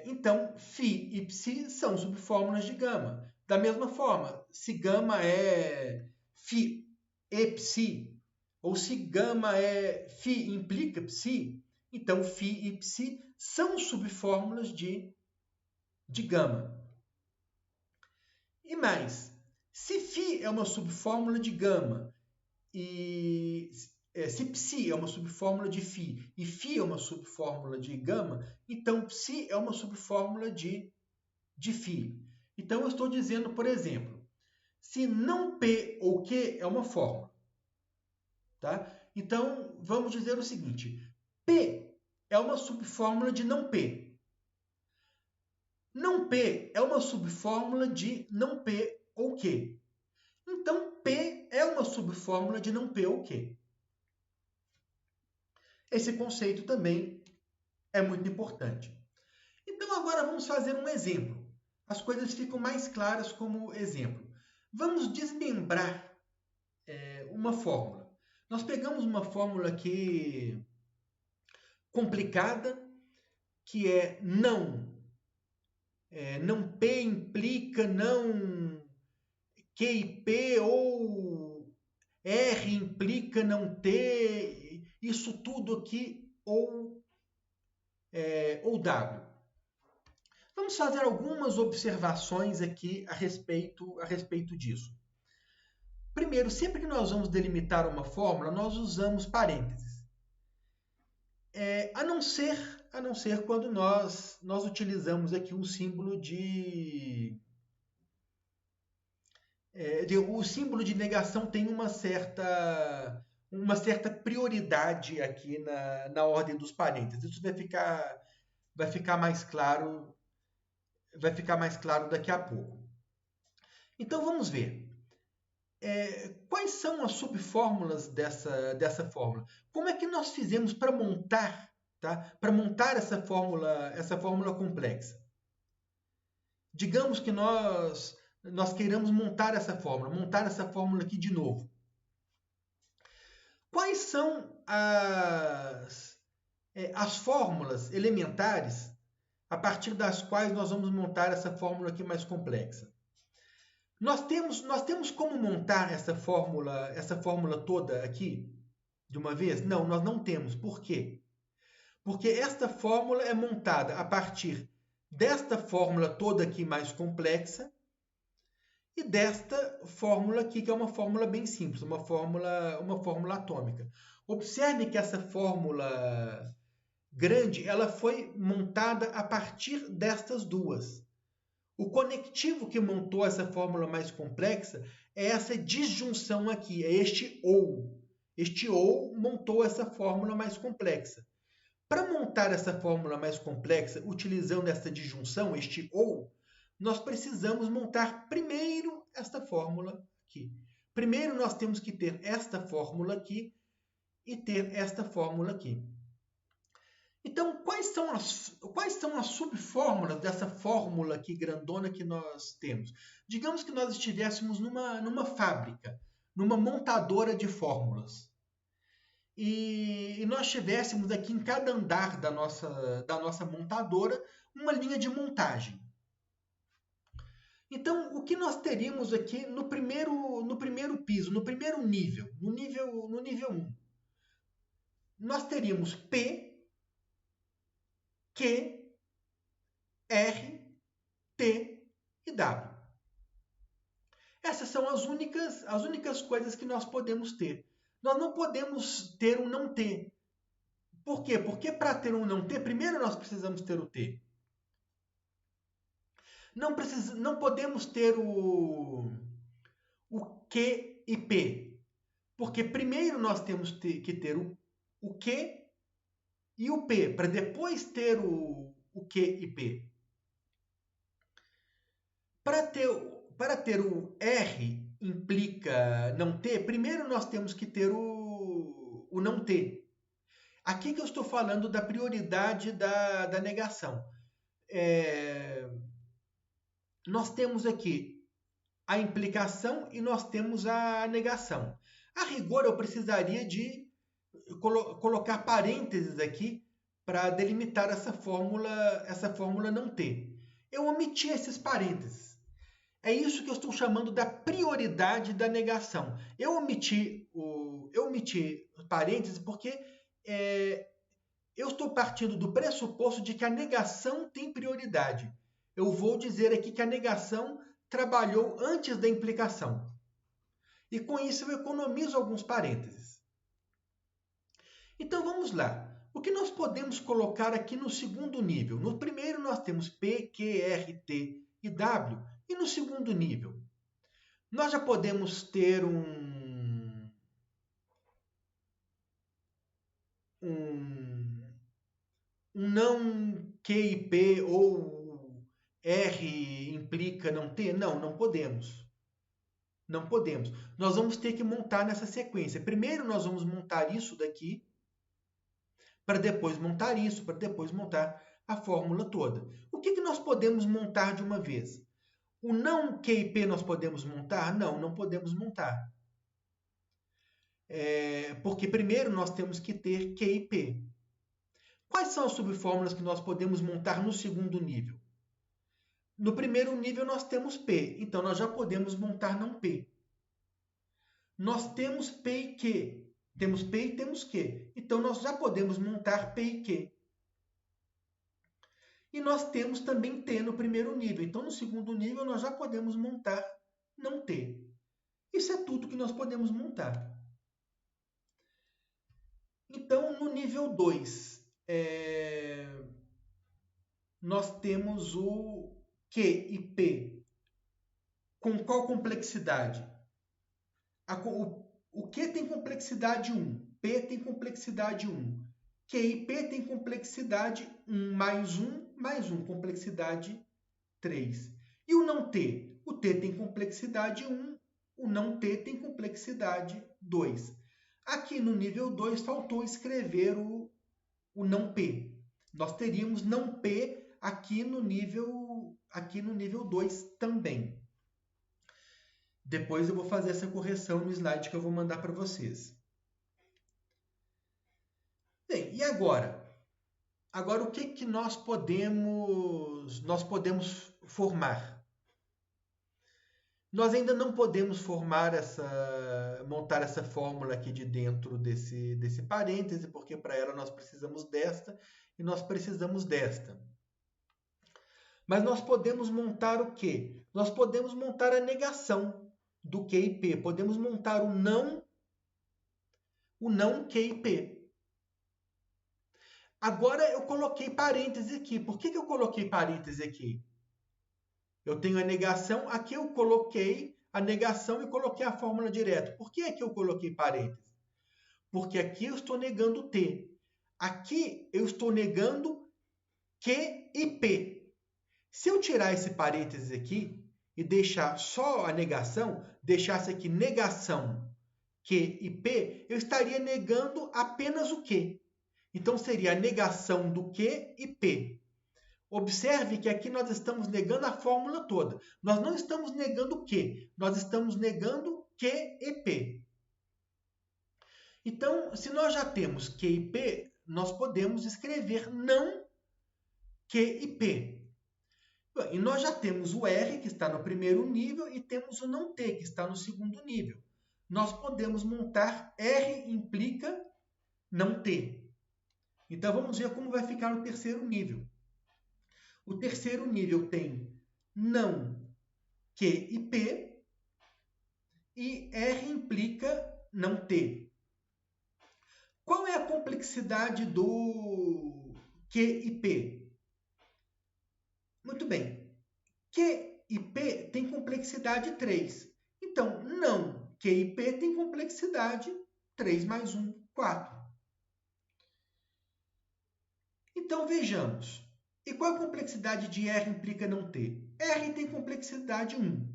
então φ e psi são subfórmulas de gama. Da mesma forma, se gama é φ e psi, ou se gama é φ implica psi, então φ e psi são subfórmulas de gama. E mais, se φ é uma subfórmula de gama e se psi é uma subfórmula de φ e φ é uma subfórmula de gama, então psi é uma subfórmula de φ. Então eu estou dizendo, por exemplo, se não P ou Q é uma fórmula, tá? Então vamos dizer o seguinte: P é uma subfórmula de não P. Não P é uma subfórmula de não P ou Q. Então P é uma subfórmula de não P ou Q. Esse conceito também é muito importante. Então agora vamos fazer um exemplo. As coisas ficam mais claras como exemplo. Vamos desmembrar uma fórmula. Nós pegamos uma fórmula aqui complicada, que é não. Não P implica não Q e P, ou R implica não T, isso tudo aqui, ou W. Vamos fazer algumas observações aqui a respeito disso. Primeiro, sempre que nós vamos delimitar uma fórmula, nós usamos parênteses. A não ser quando nós utilizamos aqui um símbolo o símbolo de negação tem uma certa prioridade aqui na ordem dos parênteses. Isso vai ficar mais claro daqui a pouco. Então vamos ver. Quais são as subfórmulas dessa fórmula? Como é que nós fizemos para montar, tá? Para montar essa fórmula complexa? Digamos que nós queiramos montar essa fórmula aqui de novo. Quais são as fórmulas elementares a partir das quais nós vamos montar essa fórmula aqui mais complexa? Nós temos como montar essa fórmula toda aqui de uma vez? Não, nós não temos. Por quê? Porque esta fórmula é montada a partir desta fórmula toda aqui mais complexa e desta fórmula aqui, que é uma fórmula bem simples, uma fórmula atômica. Observe que essa fórmula grande, ela foi montada a partir destas duas. O conectivo que montou essa fórmula mais complexa é essa disjunção aqui, é este OU. Este OU montou essa fórmula mais complexa. Para montar essa fórmula mais complexa, utilizando essa disjunção, este OU, nós precisamos montar primeiro esta fórmula aqui. Primeiro nós temos que ter esta fórmula aqui e ter esta fórmula aqui. Então, quais são as subfórmulas dessa fórmula aqui grandona que nós temos? Digamos que nós estivéssemos numa fábrica, numa montadora de fórmulas. E nós tivéssemos aqui em cada andar da nossa montadora uma linha de montagem. Então, o que nós teríamos aqui no primeiro piso, no primeiro nível, no nível 1? Nós teríamos P, Q, R, T e W. Essas são as únicas coisas que nós podemos ter. Nós não podemos ter um não T. Por quê? Porque para ter um não T, primeiro nós precisamos ter o T. Não podemos ter o Q e P. Porque primeiro nós temos que ter o Q e o P, para depois ter o Q e P. Para ter o R implica não T, primeiro nós temos que ter o não T. Aqui que eu estou falando da prioridade da negação. Nós temos aqui a implicação e nós temos a negação. A rigor, eu precisaria de colocar parênteses aqui para delimitar essa fórmula não T. Eu omiti esses parênteses. É isso que eu estou chamando da prioridade da negação. Eu omiti parênteses porque eu estou partindo do pressuposto de que a negação tem prioridade. Eu vou dizer aqui que a negação trabalhou antes da implicação. E com isso eu economizo alguns parênteses. Então vamos lá. O que nós podemos colocar aqui no segundo nível? No primeiro nós temos P, Q, R, T e W. E no segundo nível? Nós já podemos ter um não Q e P ou R implica não T? Não, não podemos. Não podemos. Nós vamos ter que montar nessa sequência. Primeiro nós vamos montar isso daqui, para depois montar isso, para depois montar a fórmula toda. O que nós podemos montar de uma vez? O não Q e P nós podemos montar? Não, não podemos montar. Porque primeiro nós temos que ter Q e P. Quais são as subfórmulas que nós podemos montar no segundo nível? No primeiro nível nós temos P, então nós já podemos montar não P. Nós temos P e Q. Temos P e temos Q. Então nós já podemos montar P e Q. E nós temos também T no primeiro nível. Então no segundo nível nós já podemos montar não T. Isso é tudo que nós podemos montar. Então no nível 2, nós temos o Q e P. Com qual complexidade? O Q tem complexidade 1, P tem complexidade 1, Q e P tem complexidade 1 mais 1, complexidade 3. E o não T? O T tem complexidade 1, o não T tem complexidade 2. Aqui no nível 2 faltou escrever o não P. Nós teríamos não P aqui no nível 2 também. Depois eu vou fazer essa correção no slide que eu vou mandar para vocês. Bem, e agora? Agora o que nós podemos formar? Nós ainda não podemos montar essa fórmula aqui de dentro desse parêntese, porque para ela nós precisamos desta e nós precisamos desta. Mas nós podemos montar o quê? Nós podemos montar a negação do Q e P. Podemos montar o não Q e P. Agora eu coloquei parêntese aqui. Por que eu coloquei parêntese aqui? Eu tenho a negação, aqui eu coloquei a negação e coloquei a fórmula direto. Por que aqui eu coloquei parêntese? Porque aqui eu estou negando T. Aqui eu estou negando Q e P. Se eu tirar esse parênteses aqui e deixar só a negação, deixasse aqui negação Q e P, eu estaria negando apenas o Q. Então seria a negação do Q e P. Observe que aqui nós estamos negando a fórmula toda. Nós não estamos negando o Q, nós estamos negando Q e P. Então, se nós já temos Q e P, nós podemos escrever não Q e P. E nós já temos o R, que está no primeiro nível, e temos o não T, que está no segundo nível. Nós podemos montar R implica não T. Então, vamos ver como vai ficar o terceiro nível. O terceiro nível tem não Q e P, e R implica não T. Qual é a complexidade do Q e P? Muito bem. Q e P tem complexidade 3. Então, não Q e P tem complexidade 3 mais 1, 4. Então, vejamos. E qual a complexidade de R implica não T? R tem complexidade 1.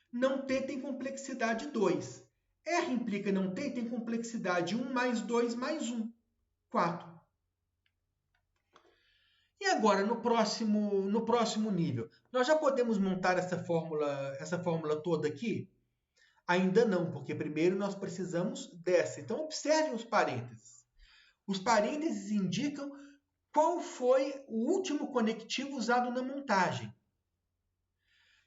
Não T tem complexidade 2. R implica não T tem complexidade 1 mais 2 mais 1, 4. E agora, no próximo nível, nós já podemos montar essa fórmula toda aqui? Ainda não, porque primeiro nós precisamos dessa. Então, observem os parênteses. Os parênteses indicam qual foi o último conectivo usado na montagem.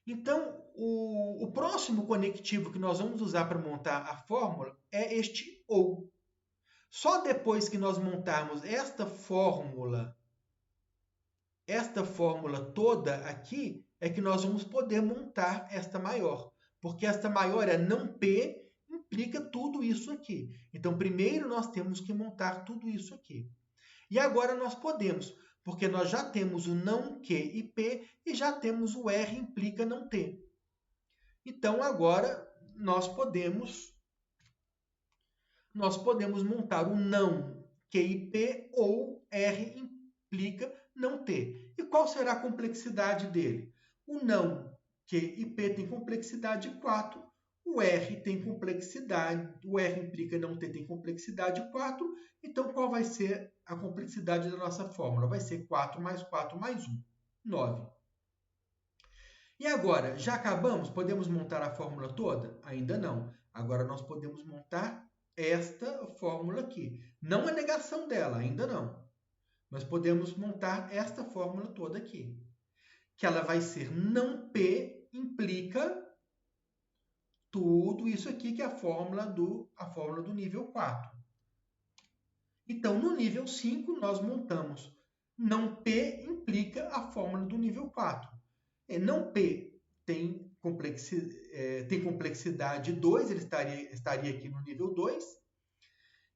Então, o próximo conectivo que nós vamos usar para montar a fórmula é este OU. Só depois que nós montarmos esta fórmula toda aqui, é que nós vamos poder montar esta maior. Porque esta maior é não P, implica tudo isso aqui. Então, primeiro nós temos que montar tudo isso aqui. E agora nós podemos, porque nós já temos o não Q e P e já temos o R implica não T. Então, agora nós podemos montar o não Q e P ou R implica não T. E qual será a complexidade dele? O não Q e P tem complexidade 4, o R tem complexidade, o R implica não T tem complexidade 4, então qual vai ser a complexidade da nossa fórmula? Vai ser 4 mais 4 mais 1, 9. E agora, já acabamos? Podemos montar a fórmula toda? Ainda não. Agora nós podemos montar esta fórmula aqui. Não a negação dela, ainda não. Mas podemos montar esta fórmula toda aqui. Que ela vai ser não P implica tudo isso aqui que é a fórmula do nível 4. Então, no nível 5, nós montamos não P implica a fórmula do nível 4. Não P tem complexidade 2, ele estaria aqui no nível 2.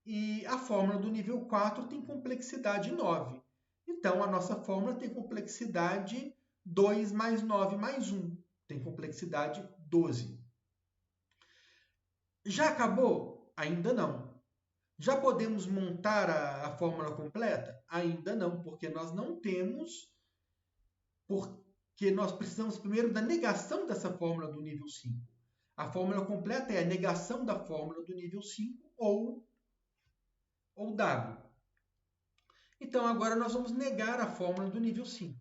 E a fórmula do nível 4 tem complexidade 9. Então, a nossa fórmula tem complexidade 2 mais 9 mais 1. Tem complexidade 12. Já acabou? Ainda não. Já podemos montar a fórmula completa? Ainda não, porque nós não temos... Porque nós precisamos primeiro da negação dessa fórmula do nível 5. A fórmula completa é a negação da fórmula do nível 5 ou W. Então, agora nós vamos negar a fórmula do nível 5.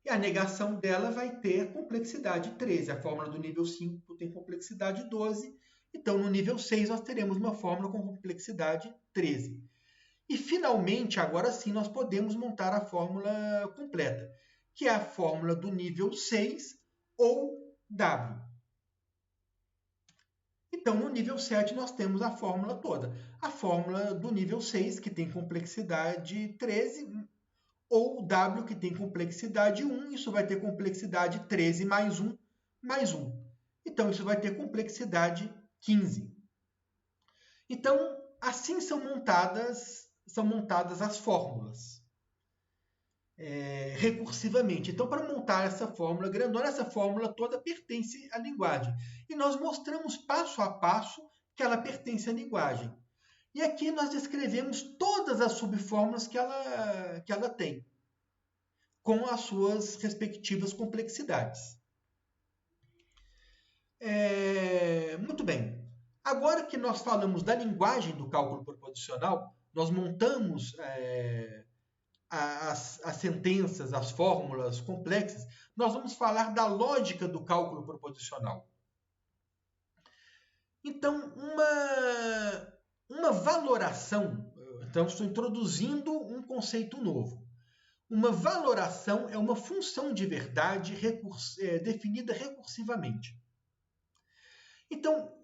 E a negação dela vai ter complexidade 13. A fórmula do nível 5 tem complexidade 12. Então, no nível 6, nós teremos uma fórmula com complexidade 13. E, finalmente, agora sim, nós podemos montar a fórmula completa, que é a fórmula do nível 6 ou W. Então, no nível 7, nós temos a fórmula toda. A fórmula do nível 6, que tem complexidade 13, ou W, que tem complexidade 1, isso vai ter complexidade 13 mais 1, mais 1. Então, isso vai ter complexidade 15. Então, assim são montadas as fórmulas recursivamente. Então, para montar essa fórmula grandona, essa fórmula toda pertence à linguagem. E nós mostramos passo a passo que ela pertence à linguagem. E aqui nós descrevemos todas as subfórmulas que ela tem, com as suas respectivas complexidades. Muito bem. Agora que nós falamos da linguagem do cálculo proposicional, nós montamos as sentenças, as fórmulas complexas, nós vamos falar da lógica do cálculo proposicional. Então, uma valoração, então estou introduzindo um conceito novo. Uma valoração é uma função de verdade definida recursivamente. Então,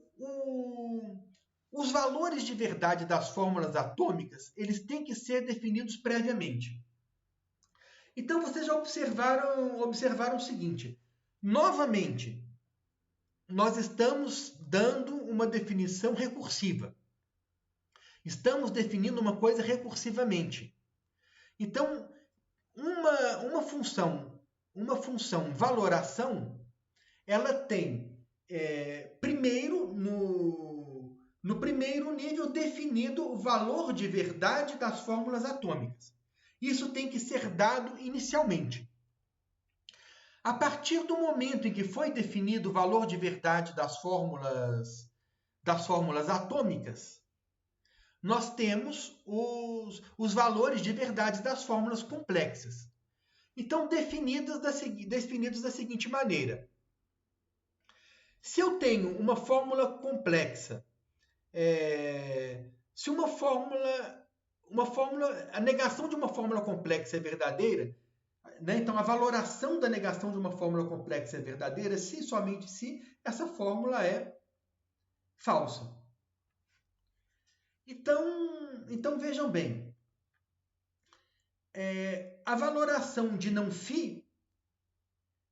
os valores de verdade das fórmulas atômicas, eles têm que ser definidos previamente. Então, vocês já observaram o seguinte. Novamente, nós estamos dando uma definição recursiva. Estamos definindo uma coisa recursivamente. Então, uma função valoração, ela tem, primeiro, no primeiro nível, definido o valor de verdade das fórmulas atômicas. Isso tem que ser dado inicialmente. A partir do momento em que foi definido o valor de verdade das fórmulas atômicas, nós temos os valores de verdade das fórmulas complexas. Então, definidos da seguinte maneira. Se eu tenho uma fórmula complexa, se a negação de uma fórmula complexa é verdadeira, né? Então a valoração da negação de uma fórmula complexa é verdadeira se somente se essa fórmula é falsa. Então vejam bem, a valoração de não φ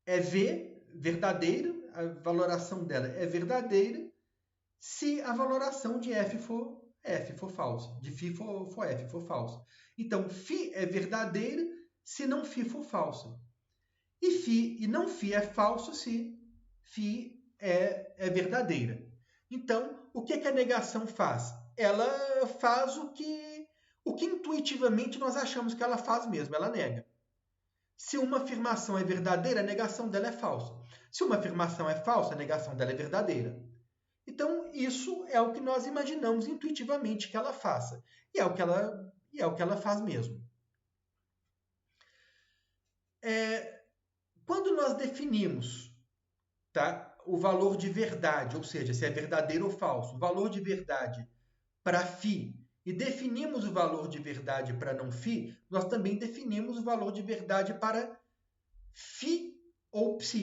é verdadeira, a valoração dela é verdadeira se a valoração de f for falsa, de φ for f for falsa. Então, φ é verdadeira se não φ for falsa. E não φ é falso se φ é verdadeira. Então, o que a negação faz? Ela faz o que intuitivamente nós achamos que ela faz mesmo, ela nega. Se uma afirmação é verdadeira, a negação dela é falsa. Se uma afirmação é falsa, a negação dela é verdadeira. Então, isso é o que nós imaginamos intuitivamente que ela faça. E é o que ela faz mesmo. Quando nós definimos, tá, o valor de verdade, ou seja, se é verdadeiro ou falso, o valor de verdade para φ, e definimos o valor de verdade para não φ, nós também definimos o valor de verdade para φ ou ψ.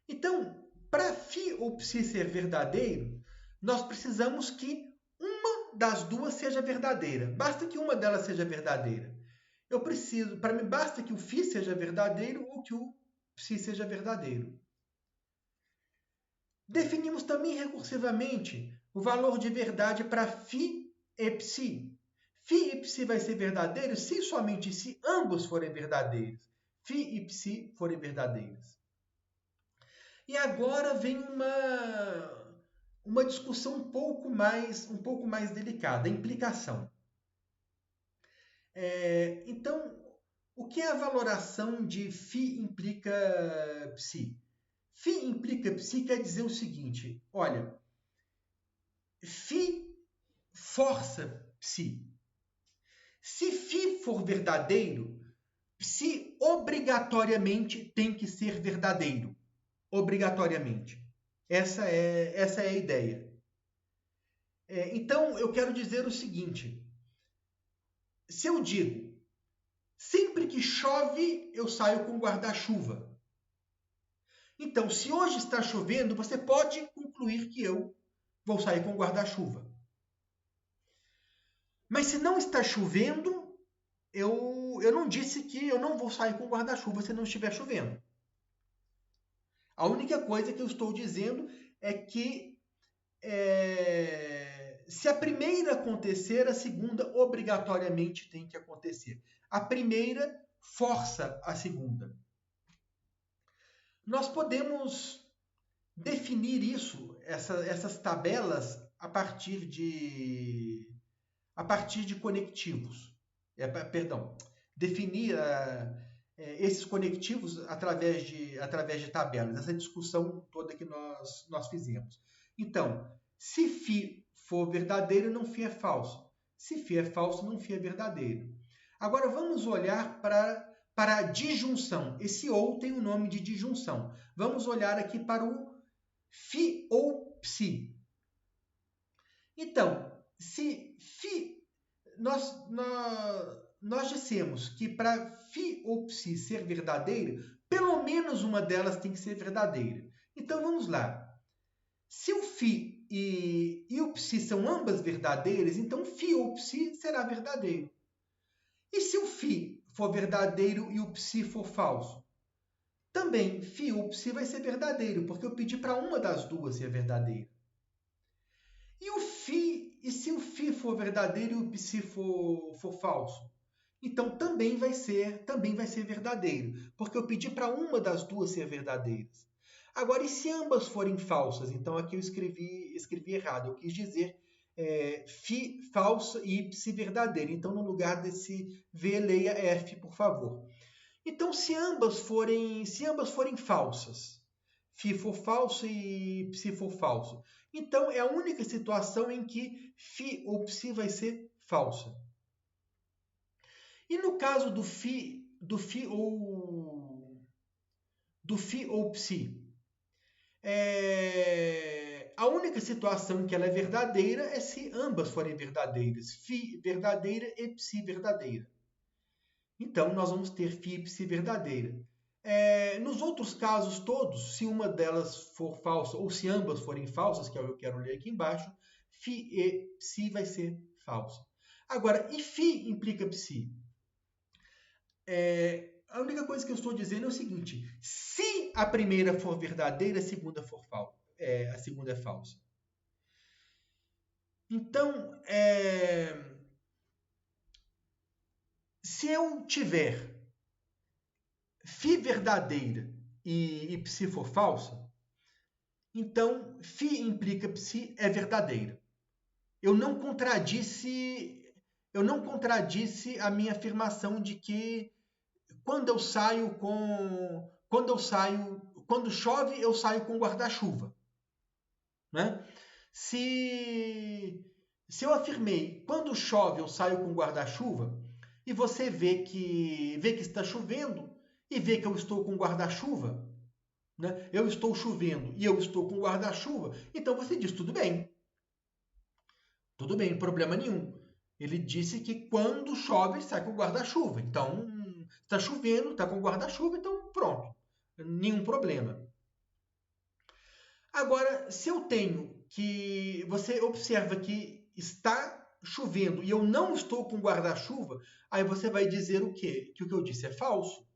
Então, para φ ou ψ ser verdadeiro, nós precisamos que uma das duas seja verdadeira. Basta que uma delas seja verdadeira. Para mim, basta que o φ seja verdadeiro ou que o ψ seja verdadeiro. Definimos também recursivamente o valor de verdade para φ e ψ. φ e ψ vai ser verdadeiro se e somente se ambos forem verdadeiros. φ e ψ forem verdadeiros. E agora vem uma discussão um pouco mais delicada, a implicação. Então, o que é a valoração de φ implica ψ? φ implica ψ quer dizer o seguinte, olha, φ força ψ. Se φ for verdadeiro, ψ obrigatoriamente tem que ser verdadeiro. Obrigatoriamente. Essa é a ideia. Então, eu quero dizer o seguinte. Se eu digo, sempre que chove, eu saio com guarda-chuva. Então, se hoje está chovendo, você pode concluir que eu vou sair com guarda-chuva. Mas se não está chovendo, eu não disse que eu não vou sair com guarda-chuva se não estiver chovendo. A única coisa que eu estou dizendo é que se a primeira acontecer, a segunda obrigatoriamente tem que acontecer. A primeira força a segunda. Nós podemos definir isso, essas tabelas, a partir de conectivos. Definir esses conectivos através de tabelas, essa discussão toda que nós fizemos. Então, se φ for verdadeiro, não φ é falso. Se φ é falso, não φ é verdadeiro. Agora vamos olhar para a disjunção. Esse ou tem o nome de disjunção. Vamos olhar aqui para o φ ou ψ. Então, se φ... Nós dissemos que para φ ou ψ ser verdadeiro, pelo menos uma delas tem que ser verdadeira. Então vamos lá. Se o φ e o ψ são ambas verdadeiras, então φ ou ψ será verdadeiro. E se o φ for verdadeiro e o ψ for falso? Também φ ou ψ vai ser verdadeiro, porque eu pedi para uma das duas ser verdadeira. E se o φ for verdadeiro e o ψ for falso? Então também vai ser verdadeiro, porque eu pedi para uma das duas ser verdadeiras. Agora, e se ambas forem falsas? Então aqui eu escrevi errado. Eu quis dizer φ falsa e ψ verdadeira. Então, no lugar desse V, leia F, por favor. Então, se ambas forem falsas, φ for falso e ψ for falso, então é a única situação em que φ ou ψ vai ser falsa. E no caso do φ ou ψ, A única situação que ela é verdadeira é se ambas forem verdadeiras, φ verdadeira e ψ verdadeira. Então, nós vamos ter φ e ψ verdadeira. Nos outros casos todos, se uma delas for falsa ou se ambas forem falsas, que é o que eu quero ler aqui embaixo, φ e ψ vai ser falsa. Agora, e φ implica ψ? A única coisa que eu estou dizendo é o seguinte: se a primeira for verdadeira, a segunda for falsa. A segunda é falsa. Então, se eu tiver φ verdadeira e ψ for falsa, então φ implica ψ é verdadeira. Eu não contradisse a minha afirmação de que quando chove, eu saio com guarda-chuva, né? Se eu afirmei, quando chove, eu saio com guarda-chuva, e você vê que está chovendo e vê que eu estou com guarda-chuva, né? Eu estou chovendo e eu estou com guarda-chuva, então você diz, tudo bem, problema nenhum. Ele disse que quando chove, sai com guarda-chuva. Então, está chovendo, está com guarda-chuva, então pronto. Nenhum problema. Agora, se eu tenho que... Você observa que está chovendo e eu não estou com guarda-chuva, aí você vai dizer o quê? Que o que eu disse é falso.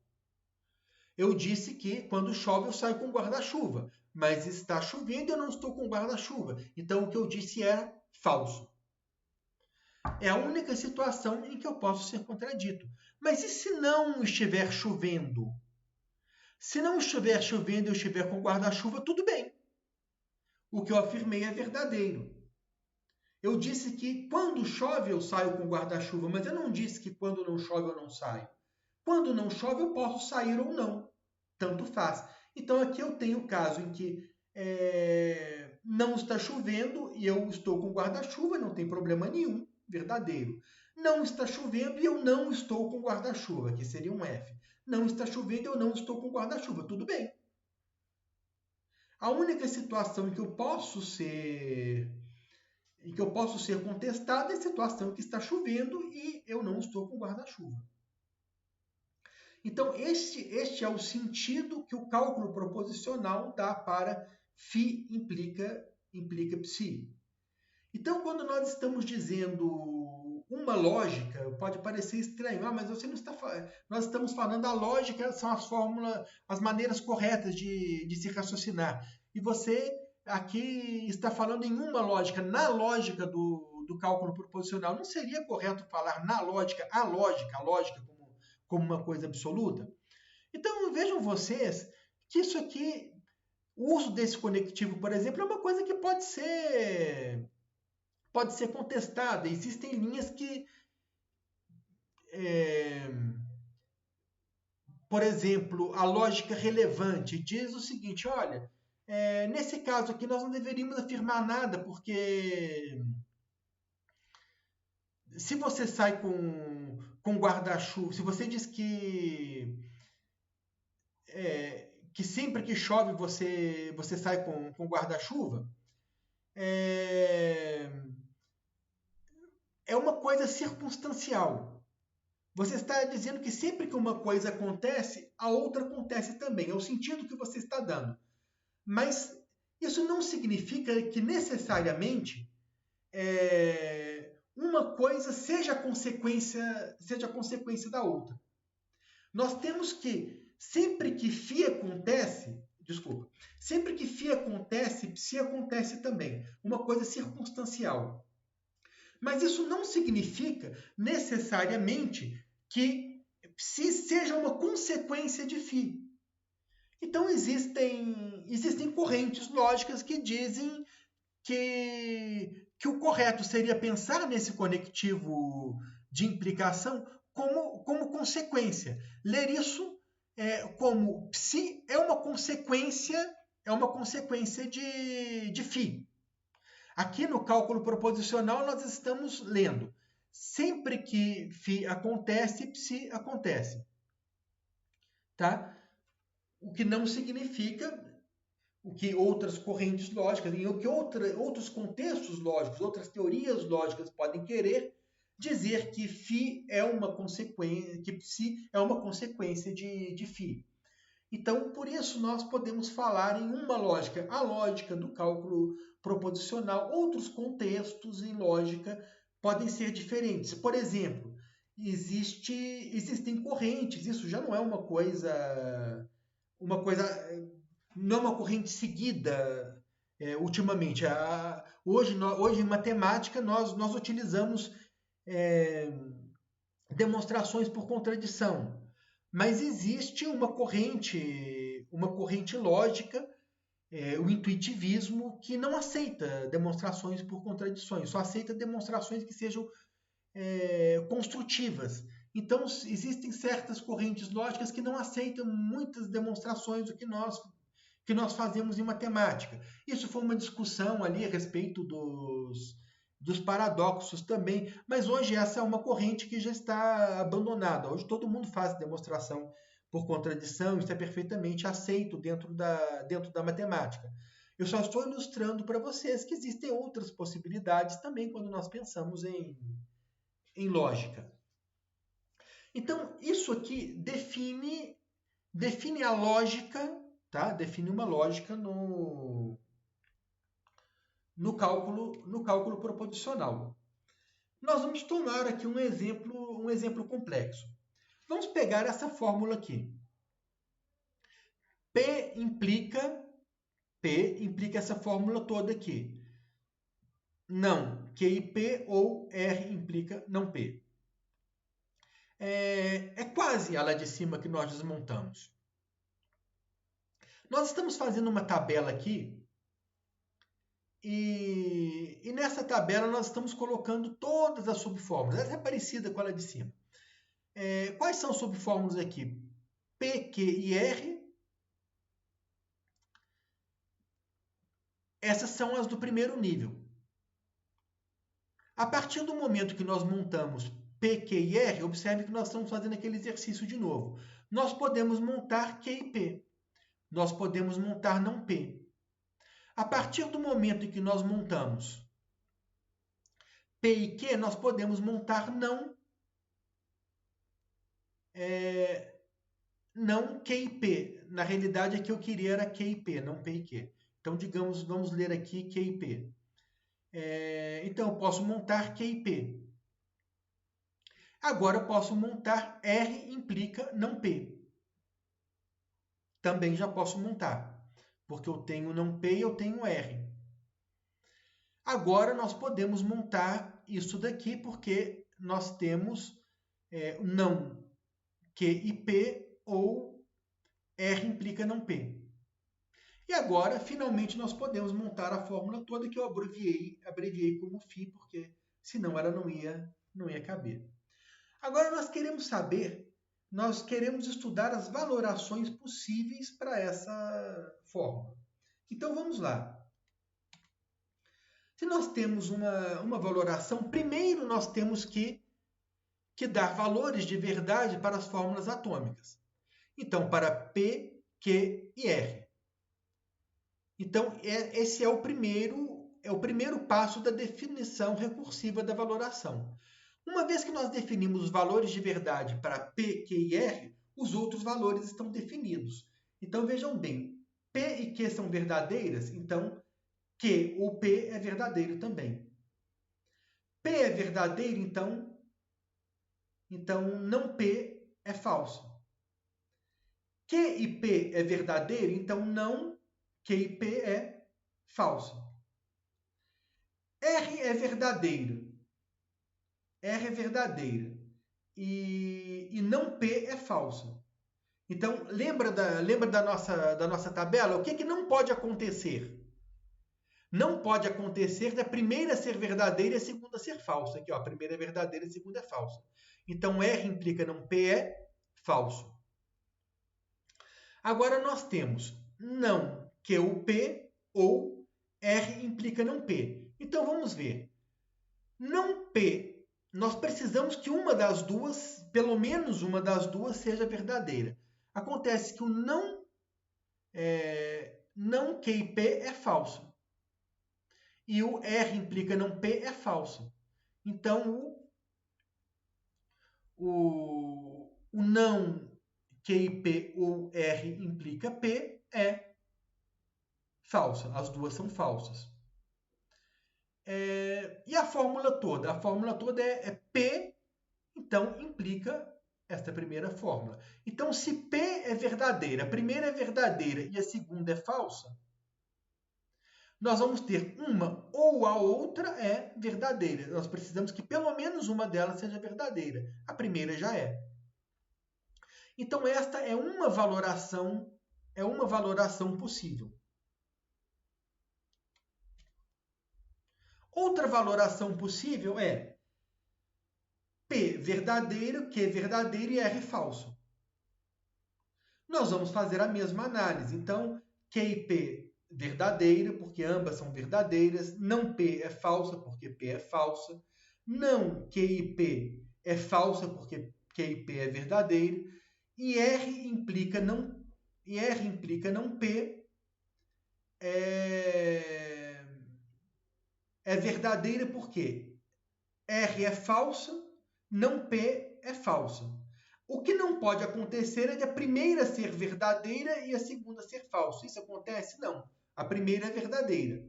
Eu disse que quando chove eu saio com guarda-chuva, mas está chovendo e eu não estou com guarda-chuva. Então, o que eu disse é falso. É a única situação em que eu posso ser contradito. Mas e se não estiver chovendo? Se não estiver chovendo e eu estiver com guarda-chuva, tudo bem. O que eu afirmei é verdadeiro. Eu disse que quando chove eu saio com guarda-chuva, mas eu não disse que quando não chove eu não saio. Quando não chove eu posso sair ou não. Tanto faz. Então aqui eu tenho o caso em que não está chovendo e eu estou com guarda-chuva, não tem problema nenhum. Verdadeiro. Não está chovendo e eu não estou com guarda-chuva, que seria um F. Não está chovendo e eu não estou com guarda-chuva, tudo bem. A única situação em que eu posso ser contestado é a situação em que está chovendo e eu não estou com guarda-chuva. Então, este é o sentido que o cálculo proposicional dá para φ implica ψ. Então, quando nós estamos dizendo uma lógica, pode parecer estranho, mas você não está nós estamos falando a lógica, são as fórmulas, as maneiras corretas de se raciocinar. E você aqui está falando em uma lógica, na lógica do cálculo proposicional. Não seria correto falar na lógica, a lógica como uma coisa absoluta? Então, vejam vocês que isso aqui, o uso desse conectivo, por exemplo, é uma coisa que pode ser contestada. Existem linhas que, por exemplo, a lógica relevante diz o seguinte, olha, nesse caso aqui nós não deveríamos afirmar nada, porque se você sai com guarda-chuva, se você diz que sempre que chove você sai com guarda-chuva, é uma coisa circunstancial. Você está dizendo que sempre que uma coisa acontece, a outra acontece também. É o sentido que você está dando. Mas isso não significa que necessariamente uma coisa seja consequência da outra. Nós temos que, sempre que φ acontece, ψ acontece também. Uma coisa circunstancial. Mas isso não significa necessariamente que ψ seja uma consequência de φ. Então existem correntes lógicas que dizem que o correto seria pensar nesse conectivo de implicação como consequência. Ler isso como ψ é uma consequência de φ. Aqui no cálculo proposicional nós estamos lendo sempre que φ acontece, ψ acontece. Tá? O que não significa o que outras correntes lógicas, em o que outros contextos lógicos, outras teorias lógicas podem querer dizer que φ é uma consequência, que psi é uma consequência de φ. Então, por isso, nós podemos falar em uma lógica, a lógica do cálculo proposicional. Outros contextos em lógica podem ser diferentes. Por exemplo, existem correntes, isso já não é não é uma corrente seguida ultimamente. Hoje, em matemática, nós utilizamos demonstrações por contradição. Mas existe uma corrente lógica, o intuitivismo, que não aceita demonstrações por contradições, só aceita demonstrações que sejam construtivas. Então, existem certas correntes lógicas que não aceitam muitas demonstrações do que nós fazemos em matemática. Isso foi uma discussão ali a respeito dos paradoxos também, mas hoje essa é uma corrente que já está abandonada. Hoje todo mundo faz demonstração por contradição, isso é perfeitamente aceito dentro da matemática. Eu só estou ilustrando para vocês que existem outras possibilidades também quando nós pensamos em lógica. Então, isso aqui define a lógica, tá? Define uma lógica no cálculo proposicional. Nós vamos tomar aqui um exemplo complexo. Vamos pegar essa fórmula aqui. P implica essa fórmula toda aqui. Não QIP ou R implica não P. É quase a lá de cima que nós desmontamos. Nós estamos fazendo uma tabela aqui e nessa tabela nós estamos colocando todas as subfórmulas. Essa é parecida com a lá de cima. Quais são as subfórmulas aqui? P, Q e R. Essas são as do primeiro nível. A partir do momento que nós montamos P, Q e R, observe que nós estamos fazendo aquele exercício de novo. Nós podemos montar Q e P. Nós podemos montar não P. A partir do momento em que nós montamos P e Q, nós podemos montar não Q e P. Na realidade, aqui eu queria era Q e P, não P e Q. Então, digamos, vamos ler aqui Q e P. Então, eu posso montar Q e P. Agora, eu posso montar R implica não P. Também já posso montar, porque eu tenho não P e eu tenho R. Agora, nós podemos montar isso daqui, porque nós temos não Q e P ou R implica não P. E agora, finalmente, nós podemos montar a fórmula toda que eu abreviei como φ, porque senão ela não ia caber. Agora nós queremos estudar as valorações possíveis para essa fórmula. Então vamos lá. Se nós temos uma valoração, primeiro nós temos que dar valores de verdade para as fórmulas atômicas. Então, para P, Q e R. Então, esse é o primeiro passo da definição recursiva da valoração. Uma vez que nós definimos os valores de verdade para P, Q e R, os outros valores estão definidos. Então, vejam bem, P e Q são verdadeiras, então Q ou P é verdadeiro também. P é verdadeiro, então não P é falso. Q e P é verdadeiro, então não Q e P é falso. R é verdadeiro. R é verdadeira e não P é falso. Então, lembra da nossa tabela? O que não pode acontecer? Não pode acontecer da primeira ser verdadeira e a segunda ser falsa. Aqui, ó, a primeira é verdadeira e a segunda é falsa. Então, R implica não P é falso. Agora, nós temos não Q ou P ou R implica não P. Então, vamos ver. Não P, nós precisamos que uma das duas, pelo menos uma das duas, seja verdadeira. Acontece que o não não Q e P é falso. E o R implica não P é falso. Então, o não Q e P ou R implica P é falso. As duas são falsas. E a fórmula toda? A fórmula toda é P, então implica esta primeira fórmula. Então, se P é verdadeira, a primeira é verdadeira e a segunda é falsa, nós vamos ter uma ou a outra é verdadeira. Nós precisamos que pelo menos uma delas seja verdadeira. A primeira já é. Então, esta é uma valoração possível. Outra valoração possível é P verdadeiro, Q verdadeiro e R falso. Nós vamos fazer a mesma análise. Então, Q e P verdadeiro, porque ambas são verdadeiras. Não P é falsa, porque P é falsa. Não Q e P é falsa, porque Q e P é verdadeiro. E R implica não P é verdadeira, porque R é falsa, não P é falsa. O que não pode acontecer é de a primeira ser verdadeira e a segunda ser falsa. Isso acontece? Não. A primeira é verdadeira.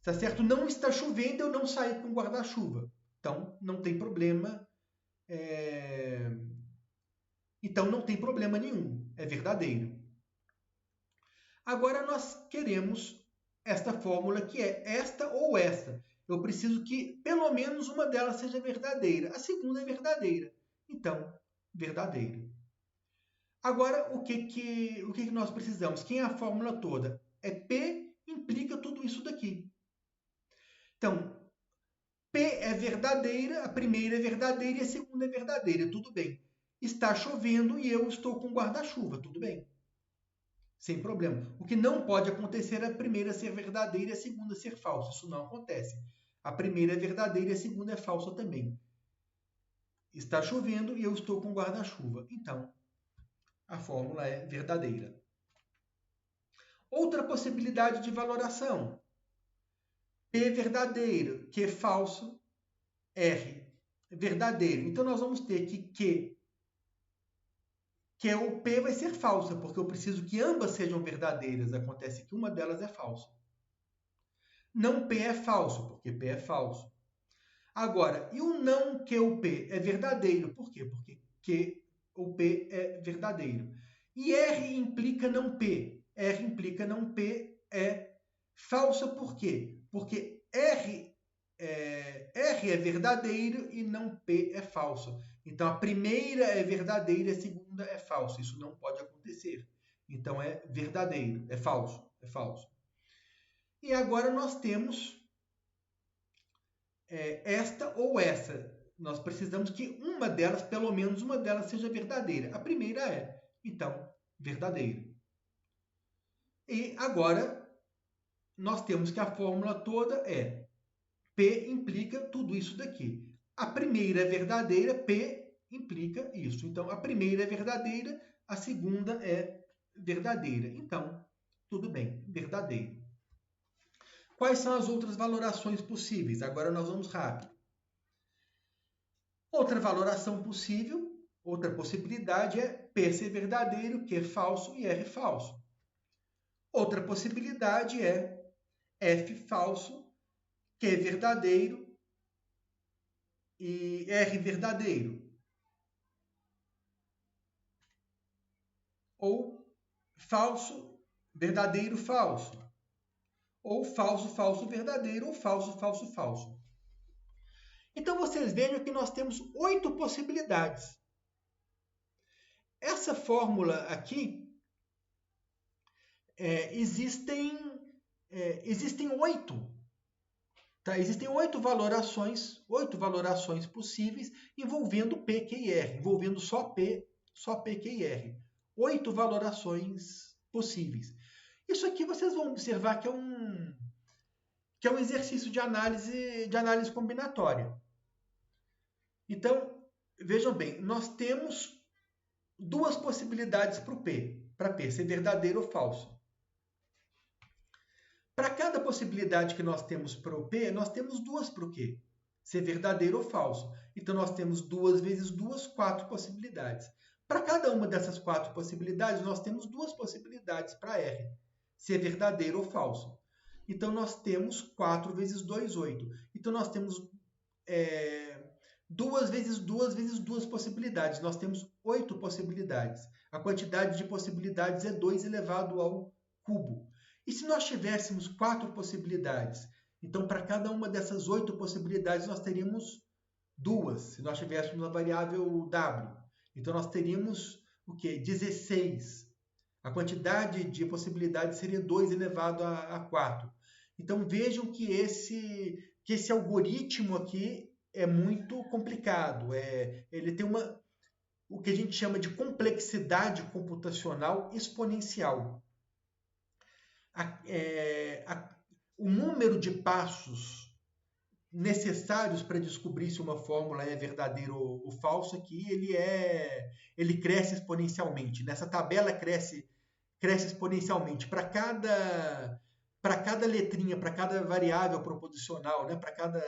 Tá certo? Não está chovendo, eu não saí com guarda-chuva. Então, não tem problema. Então, não tem problema nenhum. É verdadeiro. Agora, nós queremos esta fórmula, que é esta ou esta. Eu preciso que pelo menos uma delas seja verdadeira. A segunda é verdadeira. Então, verdadeiro. Agora, o que nós precisamos? Quem é a fórmula toda? É P implica tudo isso daqui. Então, P é verdadeira, a primeira é verdadeira e a segunda é verdadeira. Tudo bem. Está chovendo e eu estou com guarda-chuva. Tudo bem. Sem problema. O que não pode acontecer é a primeira ser verdadeira e a segunda ser falsa. Isso não acontece. A primeira é verdadeira e a segunda é falsa também. Está chovendo e eu estou com guarda-chuva. Então, a fórmula é verdadeira. Outra possibilidade de valoração. P verdadeiro, Q falso, R verdadeiro. Então, nós vamos ter que o P vai ser falsa, porque eu preciso que ambas sejam verdadeiras. Acontece que uma delas é falsa. Não P é falso, porque P é falso. Agora, e o não Q ou P é verdadeiro? Por quê? Porque Q ou P é verdadeiro. E R implica não P. R implica não P é falsa por quê? Porque R é verdadeiro e não P é falso. Então, a primeira é verdadeira e a segunda é falsa. Isso não pode acontecer. Então, é verdadeiro, é falso, é falso. E agora nós temos esta ou essa. Nós precisamos que uma delas, pelo menos uma delas, seja verdadeira. A primeira é, então, verdadeira. E agora, nós temos que a fórmula toda é P implica tudo isso daqui. A primeira é verdadeira, P implica isso. Então, a primeira é verdadeira, a segunda é verdadeira. Então, tudo bem, verdadeiro. Quais são as outras valorações possíveis? Agora nós vamos rápido. Outra valoração possível, outra possibilidade é P ser verdadeiro, Q falso e R falso. Outra possibilidade é F falso, Q verdadeiro e R verdadeiro. Ou falso, verdadeiro, falso. Ou falso, falso, verdadeiro, ou falso, falso, falso. Então, vocês vejam que nós temos 8 possibilidades. Essa fórmula aqui, existem 8. Tá? Existem 8 valorações possíveis envolvendo P, Q e R, envolvendo só P, Q e R. 8 valorações possíveis. Isso aqui vocês vão observar que é um exercício de análise combinatória. Então, vejam bem, nós temos 2 possibilidades para P ser verdadeiro ou falso. Para cada possibilidade que nós temos para o P, nós temos duas para o Q. Ser verdadeiro ou falso. Então, nós temos 2 vezes 2, 4 possibilidades. Para cada uma dessas 4 possibilidades, nós temos 2 possibilidades para R. Ser verdadeiro ou falso. Então, nós temos 4 vezes 2, 8. Então, nós temos 2 vezes 2 vezes 2 possibilidades. Nós temos 8 possibilidades. A quantidade de possibilidades é 2 elevado ao cubo. E se nós tivéssemos 4 possibilidades? Então, para cada uma dessas 8 possibilidades, nós teríamos 2. Se nós tivéssemos a variável w. Então, nós teríamos o quê? 16. A quantidade de possibilidades seria 2 elevado a 4. Então, vejam que esse algoritmo aqui é muito complicado. Ele tem o que a gente chama de complexidade computacional exponencial. O número de passos necessários para descobrir se uma fórmula é verdadeira ou falsa aqui, ele cresce exponencialmente. Nessa tabela cresce exponencialmente. Para cada letrinha, para cada variável proposicional, né, para cada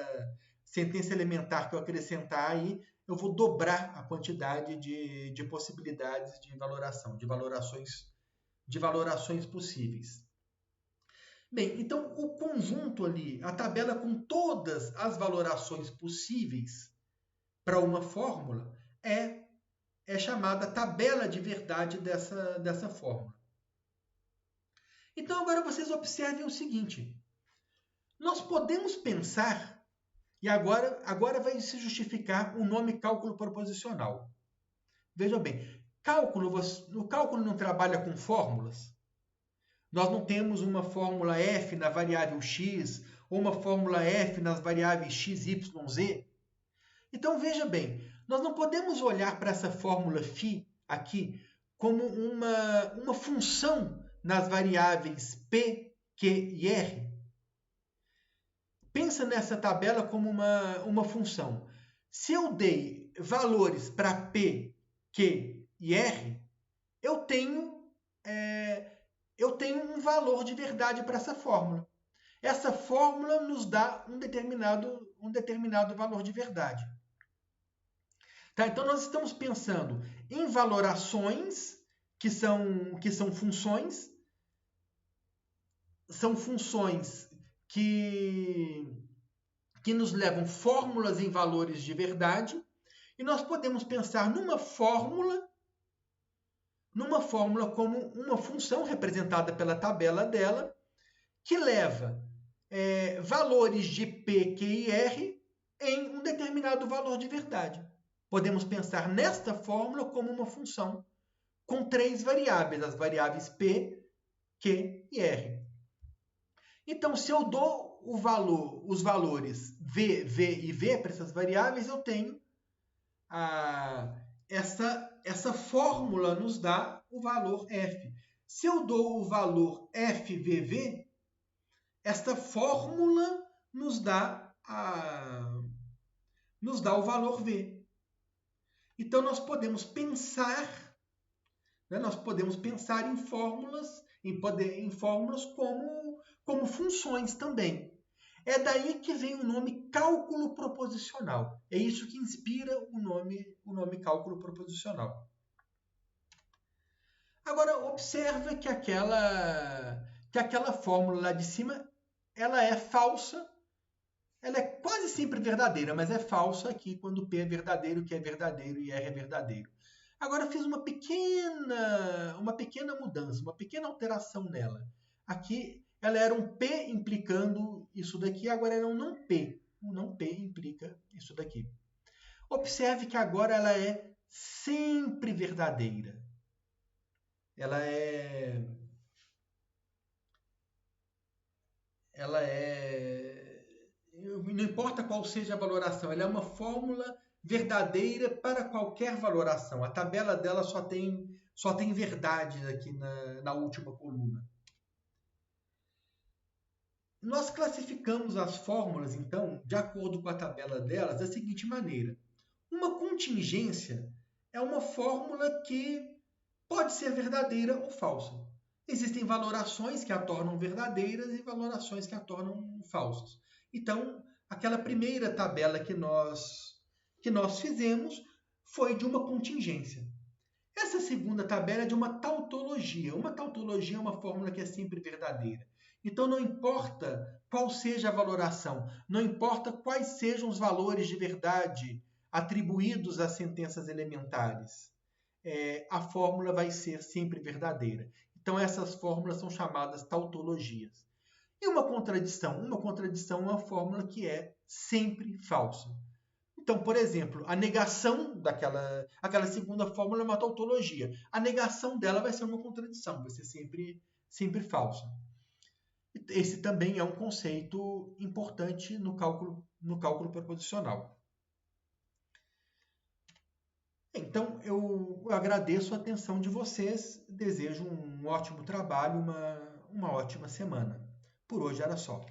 sentença elementar que eu acrescentar aí, eu vou dobrar a quantidade de possibilidades de valoração, de valorações possíveis. Bem, então o conjunto ali, a tabela com todas as valorações possíveis para uma fórmula é chamada tabela de verdade dessa fórmula. Então agora vocês observem o seguinte: nós podemos pensar, e agora vai se justificar o nome cálculo proposicional. Veja bem, o cálculo não trabalha com fórmulas. Nós não temos uma fórmula f na variável x ou uma fórmula f nas variáveis x, y, z. Então veja bem, nós não podemos olhar para essa fórmula φ aqui como uma função nas variáveis p, q e r. Pensa nessa tabela como uma função. Se eu dei valores para p, q e r, eu tenho um valor de verdade para essa fórmula. Essa fórmula nos dá um determinado valor de verdade. Tá? Então, nós estamos pensando em valorações que são funções. São funções que nos levam fórmulas em valores de verdade. E nós podemos pensar numa fórmula como uma função representada pela tabela dela, que leva valores de P, Q e R em um determinado valor de verdade. Podemos pensar nesta fórmula como uma função com 3 variáveis, as variáveis P, Q e R. Então, se eu dou os valores V, V e V para essas variáveis, eu tenho essa fórmula nos dá o valor f. Se eu dou o valor FVV, esta fórmula nos dá o valor V. Então, nós podemos pensar em fórmulas, em fórmulas como funções também. É daí que vem o nome cálculo proposicional. É isso que inspira o nome cálculo proposicional. Agora, observa que aquela fórmula lá de cima, ela é falsa. Ela é quase sempre verdadeira, mas é falsa aqui quando P é verdadeiro, Q é verdadeiro e R é verdadeiro. Agora, eu fiz uma pequena mudança, uma pequena alteração nela. Aqui, ela era um P implicando isso daqui, agora era um não P. O não P implica isso daqui. Observe que agora ela é sempre verdadeira. Não importa qual seja a valoração, ela é uma fórmula verdadeira para qualquer valoração. A tabela dela só tem verdade aqui na última coluna. Nós classificamos as fórmulas, então, de acordo com a tabela delas, da seguinte maneira. Uma contingência é uma fórmula que pode ser verdadeira ou falsa. Existem valorações que a tornam verdadeiras e valorações que a tornam falsas. Então, aquela primeira tabela que nós fizemos foi de uma contingência. Essa segunda tabela é de uma tautologia. Uma tautologia é uma fórmula que é sempre verdadeira. Então, não importa qual seja a valoração, não importa quais sejam os valores de verdade atribuídos às sentenças elementares, a fórmula vai ser sempre verdadeira. Então, essas fórmulas são chamadas tautologias. E uma contradição? Uma contradição é uma fórmula que é sempre falsa. Então, por exemplo, a negação aquela segunda fórmula é uma tautologia. A negação dela vai ser uma contradição, vai ser sempre falsa. Esse também é um conceito importante no cálculo proposicional. Então, eu agradeço a atenção de vocês, desejo um ótimo trabalho, uma ótima semana. Por hoje era só.